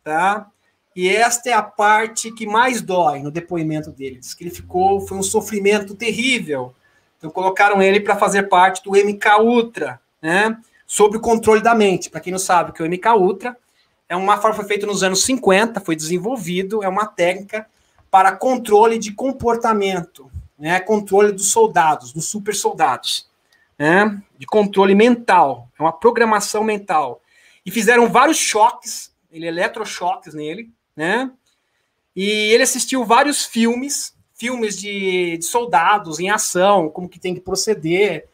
A: tá? E esta é a parte que mais dói no depoimento dele. Diz que ele foi um sofrimento terrível. Então colocaram ele para fazer parte do MK Ultra, né? Sob o controle da mente. Para quem não sabe, que o MK Ultra é uma forma, foi feita nos anos 50, foi desenvolvido, é uma técnica para controle de comportamento, né? Controle dos soldados, dos super soldados, né? De controle mental, é uma programação mental. E fizeram vários choques, eletrochoques nele, né? E ele assistiu vários filmes de soldados em ação, como que tem que proceder,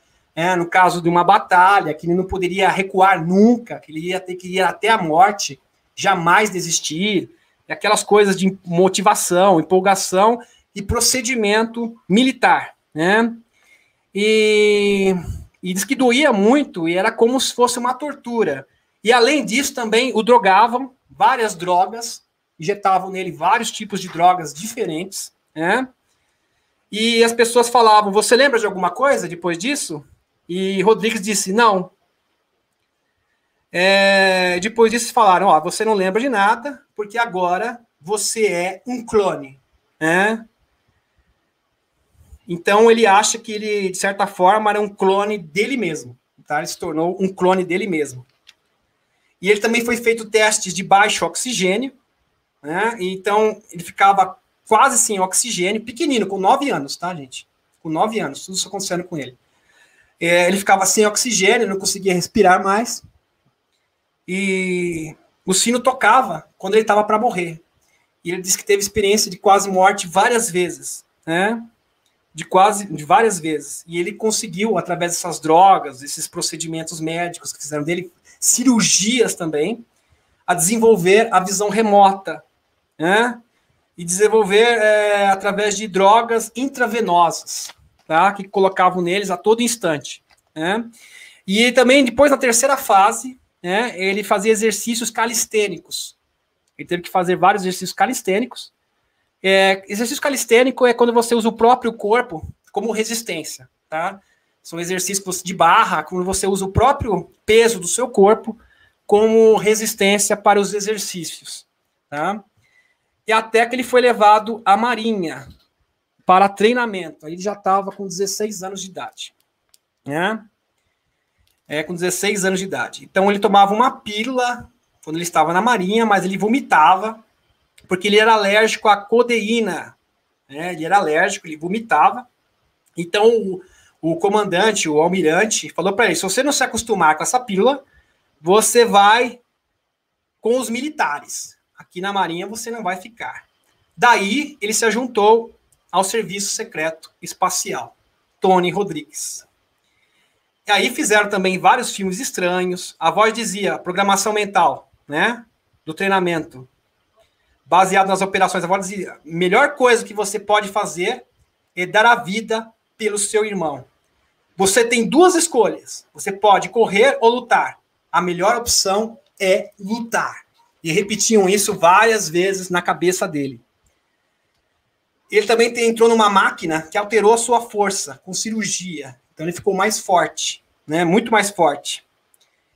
A: no caso de uma batalha, que ele não poderia recuar nunca, que ele ia ter que ir até a morte, jamais desistir, aquelas coisas de motivação, empolgação e procedimento militar, né? E diz que doía muito e era como se fosse uma tortura. E além disso também o drogavam, várias drogas, injetavam nele vários tipos de drogas diferentes, né? E as pessoas falavam, você lembra de alguma coisa depois disso? E Rodrigues disse, não. Depois disso falaram, você não lembra de nada, porque agora você é um clone, né? Então ele acha que ele, de certa forma, era um clone dele mesmo, tá? Ele se tornou um clone dele mesmo. E ele também foi feito testes de baixo oxigênio, né? Então ele ficava quase sem oxigênio, pequenino, com 9 anos, tá, gente? Com 9 anos, tudo isso acontecendo com ele. Ele ficava sem oxigênio, não conseguia respirar mais. E o sino tocava quando ele estava para morrer. E ele disse que teve experiência de quase morte várias vezes, né? De várias vezes. E ele conseguiu, através dessas drogas, esses procedimentos médicos que fizeram dele, cirurgias também, a desenvolver a visão remota, né? E desenvolver através de drogas intravenosas, tá? Que colocavam neles a todo instante, né? E também, depois, na terceira fase, né, ele fazia exercícios calistênicos. Ele teve que fazer vários exercícios calistênicos. Exercício calistênico é quando você usa o próprio corpo como resistência, tá? São exercícios de barra, quando você usa o próprio peso do seu corpo como resistência para os exercícios, tá? E até que ele foi levado à Marinha para treinamento. Aí ele já estava com 16 anos de idade, né? Com 16 anos de idade. Então ele tomava uma pílula quando ele estava na Marinha, mas ele vomitava, porque ele era alérgico à codeína, né? Ele era alérgico, ele vomitava. Então o comandante, o almirante, falou para ele, se você não se acostumar com essa pílula, você vai com os militares. Aqui na Marinha você não vai ficar. Daí ele se juntou ao Serviço Secreto Espacial, Tony Rodrigues. E aí fizeram também vários filmes estranhos. A voz dizia, programação mental, né? Do treinamento. Baseado nas operações. A voz dizia, melhor coisa que você pode fazer é dar a vida pelo seu irmão. Você tem duas escolhas. Você pode correr ou lutar. A melhor opção é lutar. E repetiam isso várias vezes na cabeça dele. Ele também entrou numa máquina que alterou a sua força com cirurgia. Então ele ficou mais forte, né? Muito mais forte.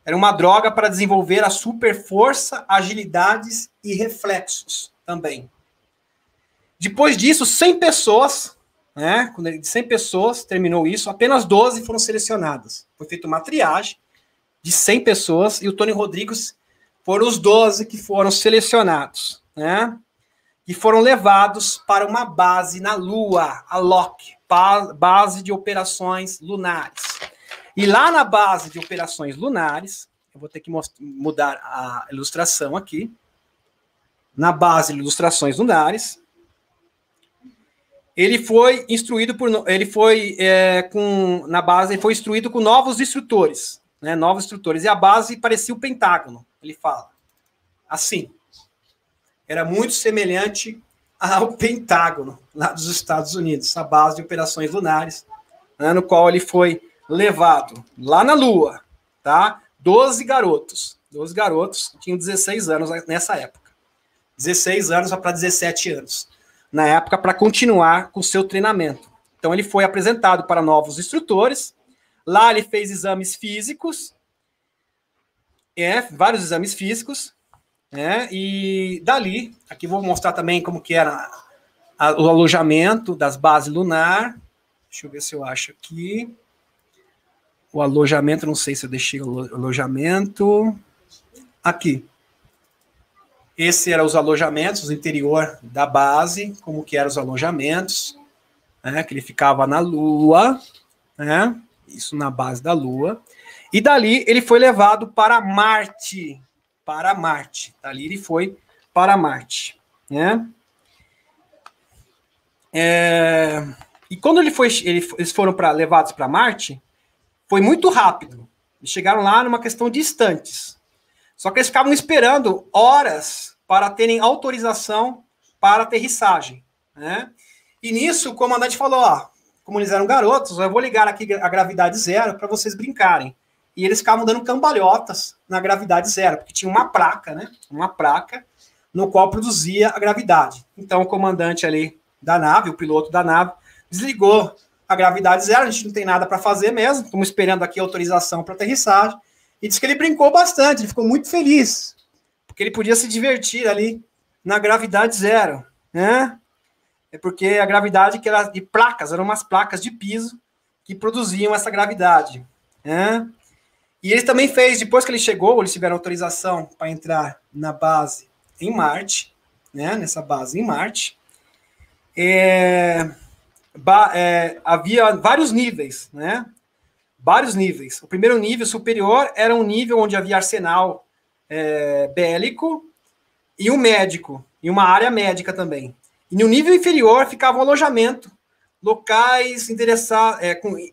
A: Era uma droga para desenvolver a super força, agilidades e reflexos também. Depois disso, 100 pessoas, né? Quando de 100 pessoas terminou isso, apenas 12 foram selecionadas. Foi feita uma triagem de 100 pessoas e o Tony Rodrigues foram os 12 que foram selecionados, né? E foram levados para uma base na Lua, a LOC, Base de Operações Lunares. E lá na base de operações lunares, eu vou ter que mudar a ilustração aqui. Na base de ilustrações lunares, ele foi instruído na base ele foi instruído com novos instrutores, né? Novos instrutores. E a base parecia o Pentágono. Ele fala assim. Era muito semelhante ao Pentágono lá dos Estados Unidos, a base de operações lunares, né, no qual ele foi levado lá na Lua, tá? 12 garotos tinham 16 anos nessa época. 16 anos para 17 anos, na época, para continuar com o seu treinamento. Então, ele foi apresentado para novos instrutores. Lá, ele fez exames físicos, vários exames físicos, e dali, aqui vou mostrar também como que era o alojamento das bases lunar. Deixa eu ver se eu acho aqui. O alojamento, não sei se eu deixei o alojamento. Aqui. Esse eram os alojamentos, o interior da base, como que eram os alojamentos, né, que ele ficava na Lua, né, isso na base da Lua. E dali ele foi levado para Marte. Dali ele foi para Marte, né? E quando eles foram levados para Marte, foi muito rápido. Eles chegaram lá numa questão de instantes. Só que eles ficavam esperando horas para terem autorização para aterrissagem, né? E nisso o comandante falou, ó, como eles eram garotos, eu vou ligar aqui a gravidade zero para vocês brincarem. E eles ficavam dando cambalhotas na gravidade zero, porque tinha uma placa, né? Uma placa no qual produzia a gravidade. Então o comandante ali da nave, o piloto da nave, desligou a gravidade zero, a gente não tem nada para fazer mesmo, estamos esperando aqui a autorização para aterrissagem, e disse que ele brincou bastante, ele ficou muito feliz, porque ele podia se divertir ali na gravidade zero, né? É porque a gravidade que era de placas, eram umas placas de piso que produziam essa gravidade, né? E ele também fez, depois que ele chegou, eles tiveram autorização para entrar na base em Marte, né? Nessa base em Marte, havia vários níveis, né? Vários níveis. O primeiro nível superior era um nível onde havia arsenal bélico e um médico, e uma área médica também. E no nível inferior ficava um alojamento, locais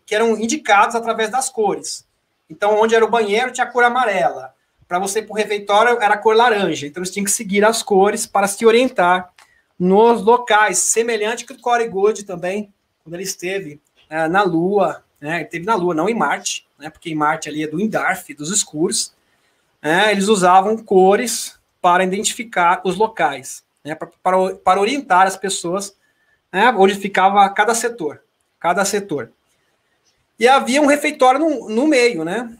A: que eram indicados através das cores. Então, onde era o banheiro tinha a cor amarela. Para você ir para o refeitório era a cor laranja. Então, eles tinham que seguir as cores para se orientar nos locais, semelhante que o Corey Goode também, quando ele esteve na Lua, né? Ele esteve na Lua, não em Marte, né? Porque em Marte ali é do Indarf, dos escuros, eles usavam cores para identificar os locais, né? Para orientar as pessoas, né? Onde ficava cada setor. E havia um refeitório no meio, né?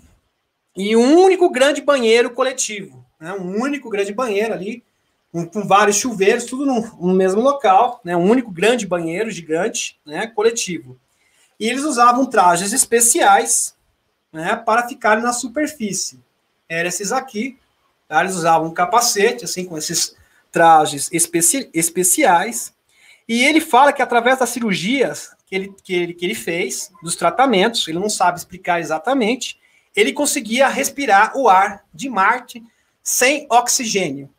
A: E um único grande banheiro coletivo, né? Um único grande banheiro ali, com vários chuveiros, tudo no mesmo local, né? Um único grande banheiro gigante, né? Coletivo. E eles usavam trajes especiais, né? Para ficarem na superfície. Eram esses aqui, tá? Eles usavam um capacete, assim, com esses trajes especiais. E ele fala que através das cirurgias que ele fez, dos tratamentos, ele não sabe explicar exatamente, ele conseguia respirar o ar de Marte sem oxigênio.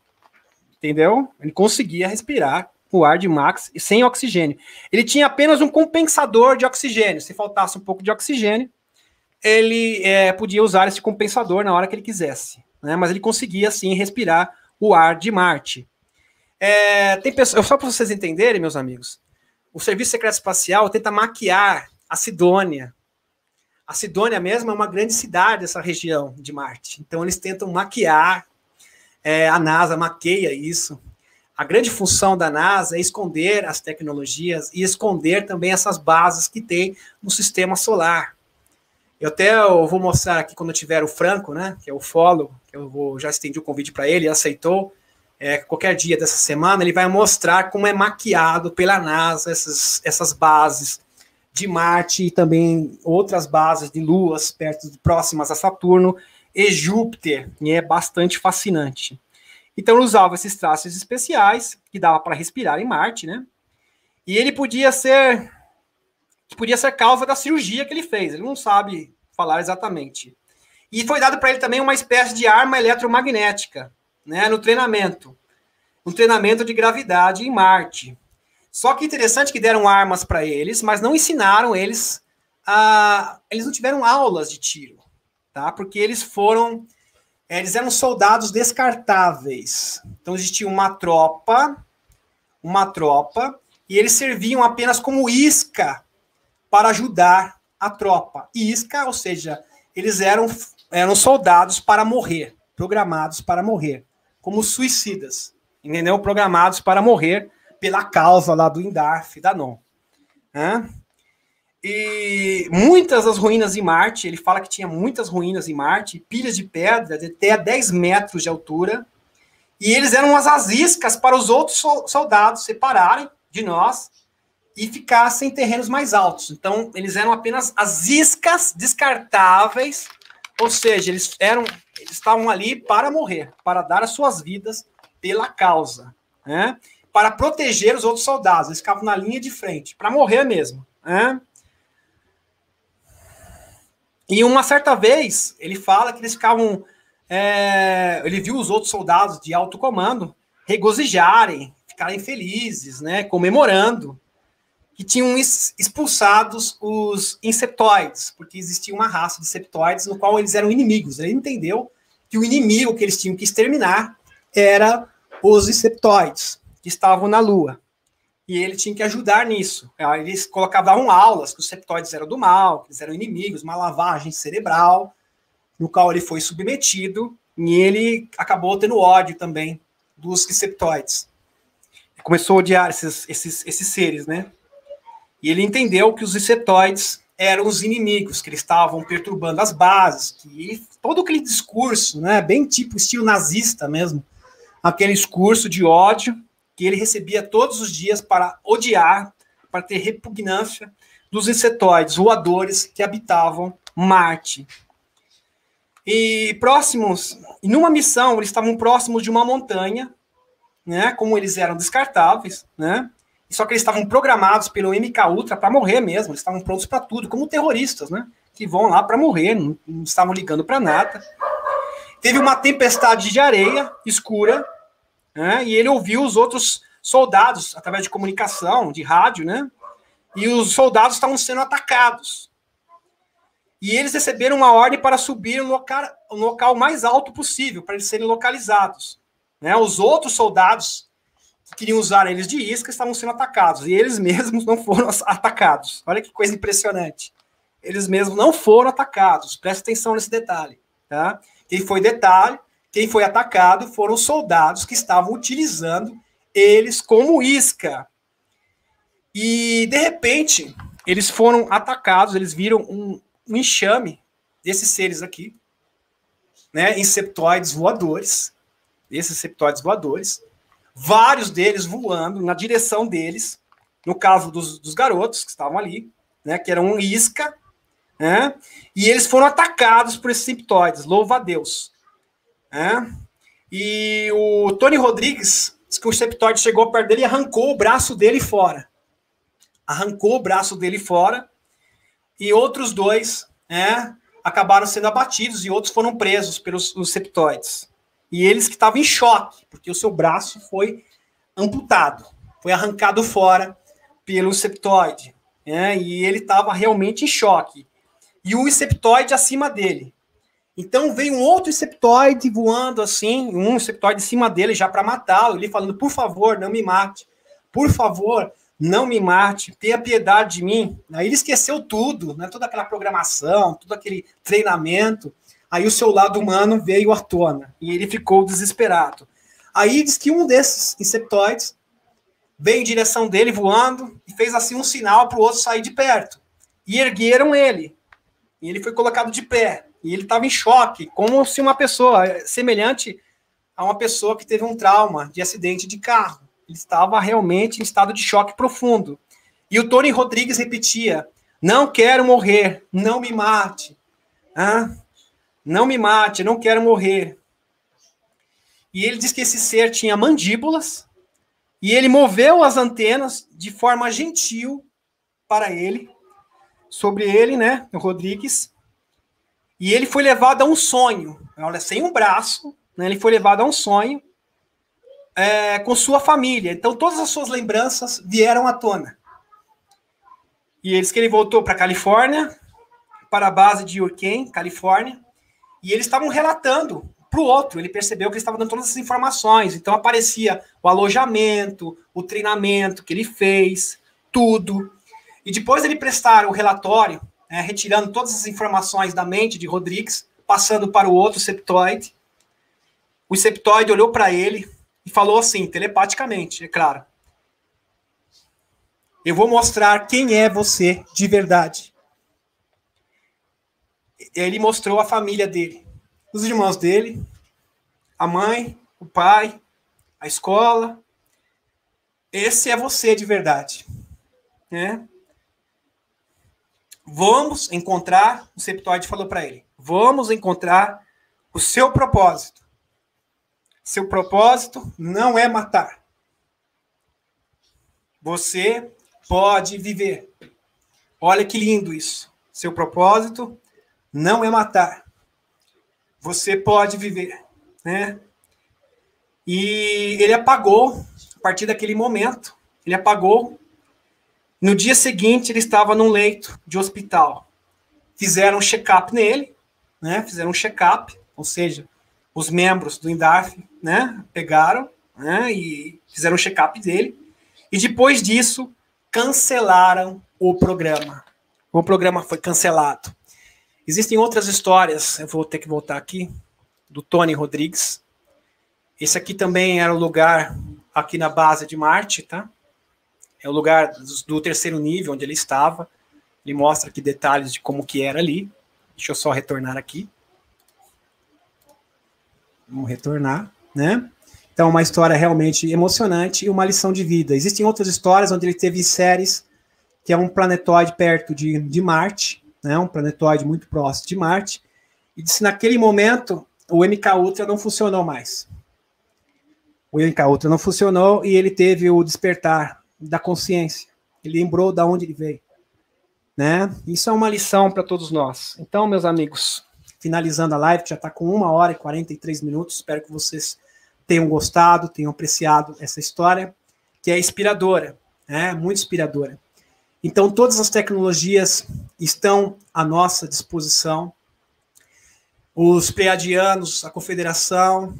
A: Entendeu? Ele conseguia respirar o ar de Marte sem oxigênio. Ele tinha apenas um compensador de oxigênio. Se faltasse um pouco de oxigênio, ele podia usar esse compensador na hora que ele quisesse, né? Mas ele conseguia, sim, respirar o ar de Marte. Tem pessoas, só para vocês entenderem, meus amigos, o Serviço Secreto Espacial tenta maquiar a Sidônia. A Sidônia mesmo é uma grande cidade dessa região de Marte. Então, eles tentam maquiar, a NASA maqueia isso. A grande função da NASA é esconder as tecnologias e esconder também essas bases que tem no sistema solar. Eu vou mostrar aqui quando tiver o Franco, né, que é o follow, que já estendi o convite para ele, aceitou. Qualquer dia dessa semana, ele vai mostrar como é maquiado pela NASA essas bases de Marte e também outras bases de luas próximas a Saturno e Júpiter, e é bastante fascinante. Então, ele usava esses traços especiais que dava para respirar em Marte, né? E ele podia ser causa da cirurgia que ele fez. Ele não sabe falar exatamente. E foi dado para ele também uma espécie de arma eletromagnética, né, no treinamento. Um treinamento de gravidade em Marte. Só que interessante que deram armas para eles, mas não ensinaram eles eles não tiveram aulas de tiro, tá? Porque eles eram soldados descartáveis. Então existia uma tropa, e eles serviam apenas como isca para ajudar a tropa. Isca, ou seja, eles eram soldados para morrer, programados para morrer, como suicidas, entendeu? Programados para morrer pela causa lá do Indarf, da Non. E muitas das ruínas em Marte, ele fala que tinha muitas ruínas em Marte, pilhas de pedra de até 10 metros de altura, e eles eram as iscas para os outros soldados separarem de nós e ficassem em terrenos mais altos. Então, eles eram apenas as iscas descartáveis, ou seja, eles estavam ali para morrer, para dar as suas vidas pela causa, né? Para proteger os outros soldados. Eles ficavam na linha de frente, para morrer mesmo, né? E uma certa vez, ele fala que eles ficavam... ele viu os outros soldados de alto comando regozijarem, ficarem felizes, né, comemorando, que tinham expulsados os inseptoides, porque existia uma raça de septoides no qual eles eram inimigos. Ele entendeu que o inimigo que eles tinham que exterminar era os inseptoides, que estavam na Lua. E ele tinha que ajudar nisso. Eles davam aulas que os septoides eram do mal, que eles eram inimigos, uma lavagem cerebral, no qual ele foi submetido, e ele acabou tendo ódio também dos inseptoides. Ele começou a odiar esses seres, né? E ele entendeu que os inseptoides eram os inimigos, que eles estavam perturbando as bases, que todo aquele discurso, né, bem tipo estilo nazista mesmo, aquele discurso de ódio que ele recebia todos os dias para odiar, para ter repugnância dos insetoides voadores que habitavam Marte. E numa missão, eles estavam próximos de uma montanha, né, como eles eram descartáveis, né, só que eles estavam programados pelo MK Ultra para morrer mesmo, eles estavam prontos para tudo, como terroristas, né, que vão lá para morrer, não estavam ligando para nada. Teve uma tempestade de areia escura, né, e ele ouviu os outros soldados, através de comunicação, de rádio, né, e os soldados estavam sendo atacados. E eles receberam uma ordem para subir no local mais alto possível, para eles serem localizados. Né, os outros soldados que queriam usar eles de isca estavam sendo atacados, e eles mesmos não foram atacados. Olha que coisa impressionante. Eles mesmos não foram atacados. Presta atenção nesse detalhe. Tá? Quem foi atacado foram os soldados que estavam utilizando eles como isca. E, de repente, eles foram atacados, eles viram um enxame desses seres aqui, né, inseptoides voadores, vários deles voando na direção deles, no caso dos garotos que estavam ali, né, que eram um isca, né, e eles foram atacados por esses inseptoides, louva a Deus. Né? E o Tony Rodrigues disse que o inseptoide chegou perto dele e arrancou o braço dele fora. E outros dois, né, acabaram sendo abatidos e outros foram presos pelos inseptoides. E eles que estavam em choque, porque o seu braço foi amputado, foi arrancado fora pelo inseptoide, né, e ele estava realmente em choque. E o inseptoide acima dele. Então veio um outro inseptoide voando assim, um inseptoide em cima dele já para matá-lo, ele falando, por favor, não me mate, por favor, não me mate, tenha piedade de mim. Aí ele esqueceu tudo, né, toda aquela programação, todo aquele treinamento, aí o seu lado humano veio à tona, e ele ficou desesperado. Aí diz que um desses inseptoides veio em direção dele voando, e fez assim um sinal para o outro sair de perto, e ergueram ele. E ele foi colocado de pé. E ele estava em choque, como se uma pessoa semelhante a uma pessoa que teve um trauma de acidente de carro. Ele estava realmente em estado de choque profundo. E o Tony Rodrigues repetia: não quero morrer, não me mate. Não me mate, não quero morrer. E ele diz que esse ser tinha mandíbulas, e ele moveu as antenas de forma gentil para ele, sobre ele, né, o Rodrigues, e ele foi levado a um sonho, olha, sem um braço, né, ele foi levado a um sonho com sua família. Então todas as suas lembranças vieram à tona. E eles que ele voltou para a Califórnia, para a base de Urquem, Califórnia, e eles estavam relatando para o outro, ele percebeu que eles estavam dando todas essas informações, então aparecia o alojamento, o treinamento que ele fez, tudo. E depois ele prestar o relatório, retirando todas as informações da mente de Rodrigues, passando para o outro septoide. O septoide olhou para ele e falou assim, telepaticamente, é claro: eu vou mostrar quem é você de verdade. Ele mostrou a família dele, os irmãos dele, a mãe, o pai, a escola. Esse é você de verdade, né? Vamos encontrar, o septoide falou para ele, vamos encontrar o seu propósito. Seu propósito não é matar. Você pode viver. Olha que lindo isso. Seu propósito não é matar. Você pode viver, né? E ele apagou, a partir daquele momento, ele apagou. No dia seguinte, ele estava num leito de hospital. Fizeram um check-up nele, né? Fizeram um check-up, ou seja, os membros do INDARF, né? Pegaram, né? E fizeram um check-up dele. E depois disso, cancelaram o programa. O programa foi cancelado. Existem outras histórias, eu vou ter que voltar aqui, do Tony Rodrigues. Esse aqui também era o lugar aqui na base de Marte, tá? É o lugar do terceiro nível onde ele estava. Ele mostra aqui detalhes de como que era ali. Deixa eu só retornar aqui. Vamos retornar, né? Então, uma história realmente emocionante e uma lição de vida. Existem outras histórias onde ele teve séries, que é um planetoide perto de Marte, né? Um planetoide muito próximo de Marte. E disse naquele momento, o MK Ultra não funcionou mais. O MK Ultra não funcionou e ele teve o despertar da consciência. Ele lembrou de onde ele veio, né? Isso é uma lição para todos nós. Então, meus amigos, finalizando a live, que já está com 1h e 43 minutos, espero que vocês tenham gostado, tenham apreciado essa história, que é inspiradora, né? Muito inspiradora. Então, todas as tecnologias estão à nossa disposição. Os pleiadianos, a confederação,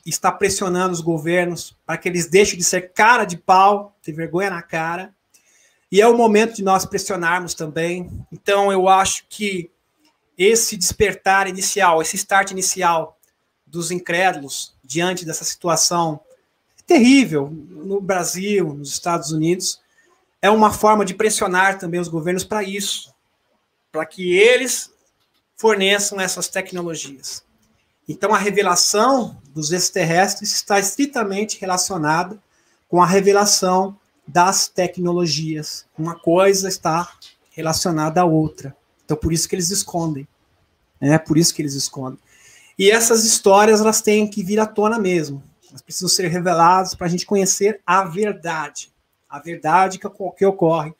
A: está pressionando os governos para que eles deixem de ser cara de pau, ter vergonha na cara. E é o momento de nós pressionarmos também. Então, eu acho que esse despertar inicial, esse start inicial dos incrédulos diante dessa situação terrível no Brasil, nos Estados Unidos, é uma forma de pressionar também os governos para isso, para que eles forneçam essas tecnologias. Então, a revelação dos extraterrestres está estritamente relacionada com a revelação das tecnologias. Uma coisa está relacionada à outra. Então, por isso que eles escondem. Por isso que eles escondem. E essas histórias, elas têm que vir à tona mesmo. Elas precisam ser reveladas para a gente conhecer a verdade. A verdade que ocorre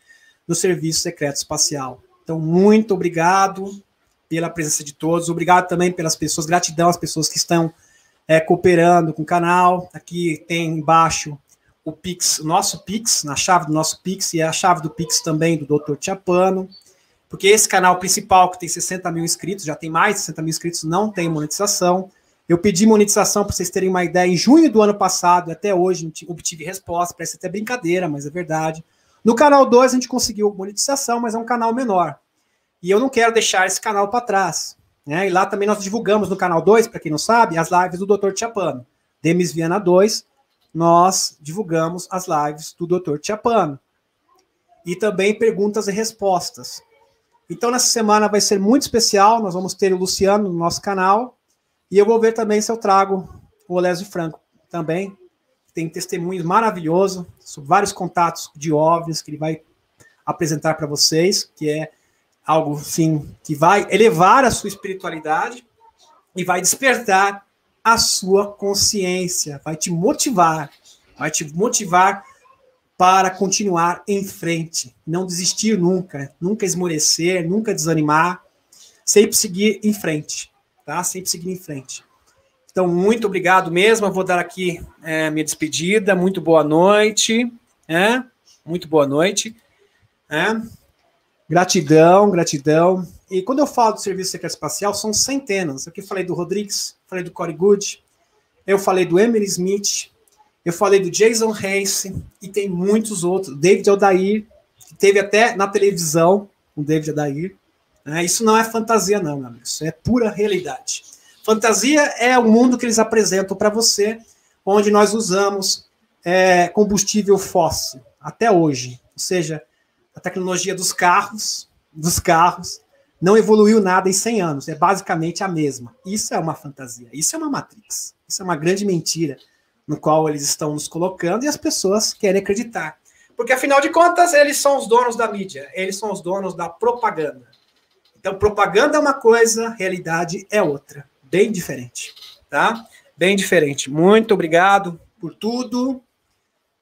A: no Serviço Secreto Espacial. Então, muito obrigado pela presença de todos, obrigado também pelas pessoas, gratidão às pessoas que estão cooperando com o canal. Aqui tem embaixo o Pix, o nosso Pix, na chave do nosso Pix, e a chave do Pix também do Dr. Tchapano, porque esse canal principal, que tem 60 mil inscritos, já tem mais de 60 mil inscritos, não tem monetização. Eu pedi monetização, para vocês terem uma ideia, em junho do ano passado, até hoje, não obtive resposta, parece até brincadeira, mas é verdade. No canal 2 a gente conseguiu monetização, mas é um canal menor. E eu não quero deixar esse canal para trás, né? E lá também nós divulgamos no canal 2, para quem não sabe, as lives do Dr. Tchapano. Demis Viana 2, nós divulgamos as lives do Dr. Tchapano. E também perguntas e respostas. Então, nessa semana vai ser muito especial, nós vamos ter o Luciano no nosso canal, e eu vou ver também se eu trago o Olésio Franco também, tem testemunhos maravilhosos, sobre vários contatos de OVNIs que ele vai apresentar para vocês, que é algo, sim, que vai elevar a sua espiritualidade e vai despertar a sua consciência, vai te motivar para continuar em frente, não desistir nunca, nunca esmorecer, nunca desanimar, sempre seguir em frente, tá? Sempre seguir em frente. Então, muito obrigado mesmo, eu vou dar aqui minha despedida, muito boa noite, muito boa noite, Gratidão, gratidão. E quando eu falo do Serviço Secreto Espacial, são centenas. Aqui eu falei do Rodrigues, falei do Corey Goode, eu falei do Emily Smith, eu falei do Jason Hayes, e tem muitos outros. David Aldair, que teve até na televisão, o David Aldair. Isso não é fantasia, não, meu amigo. Isso é pura realidade. Fantasia é o mundo que eles apresentam para você, onde nós usamos combustível fóssil, até hoje. Ou seja, a tecnologia dos carros não evoluiu nada em 100 anos, é basicamente a mesma. Isso é uma fantasia, isso é uma Matrix, isso é uma grande mentira no qual eles estão nos colocando e as pessoas querem acreditar. Porque, afinal de contas, eles são os donos da mídia, eles são os donos da propaganda. Então, propaganda é uma coisa, realidade é outra, bem diferente, tá? Bem diferente. Muito obrigado por tudo.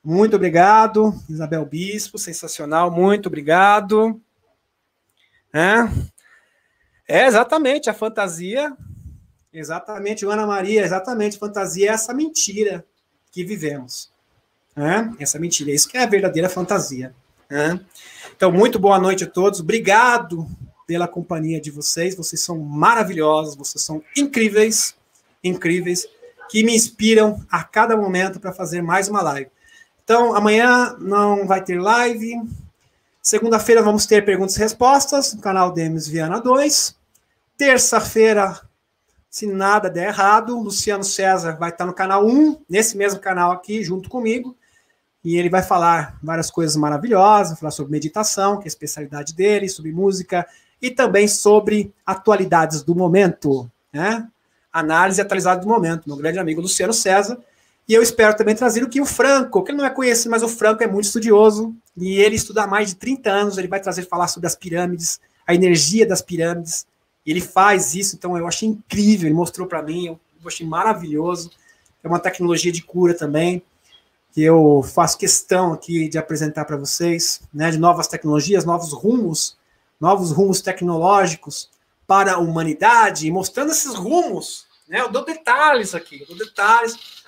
A: Muito obrigado, Isabel Bispo, sensacional, muito obrigado. Exatamente, a fantasia, exatamente, Ana Maria, exatamente, fantasia é essa mentira que vivemos. Essa mentira, isso que é a verdadeira fantasia. Então, muito boa noite a todos, obrigado pela companhia de vocês são maravilhosos, vocês são incríveis, incríveis, que me inspiram a cada momento para fazer mais uma live. Então, amanhã não vai ter live. Segunda-feira vamos ter perguntas e respostas no canal Demis Viana 2. Terça-feira, se nada der errado, Luciano César vai estar no canal 1, nesse mesmo canal aqui, junto comigo. E ele vai falar várias coisas maravilhosas, vai falar sobre meditação, que é a especialidade dele, sobre música, e também sobre atualidades do momento. Análise atualizada do momento, meu grande amigo Luciano César. E eu espero também trazer o Franco, que ele não é conhecido, mas o Franco é muito estudioso, e ele estuda há mais de 30 anos, ele vai falar sobre as pirâmides, a energia das pirâmides, e ele faz isso, então eu achei incrível, ele mostrou para mim, eu achei maravilhoso, é uma tecnologia de cura também, que eu faço questão aqui de apresentar para vocês, de novas tecnologias, novos rumos tecnológicos para a humanidade, mostrando esses rumos, eu dou detalhes aqui,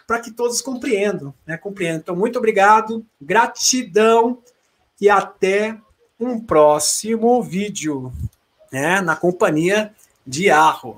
A: para que todos compreendam, Então, muito obrigado, gratidão e até um próximo vídeo, na companhia de Arro.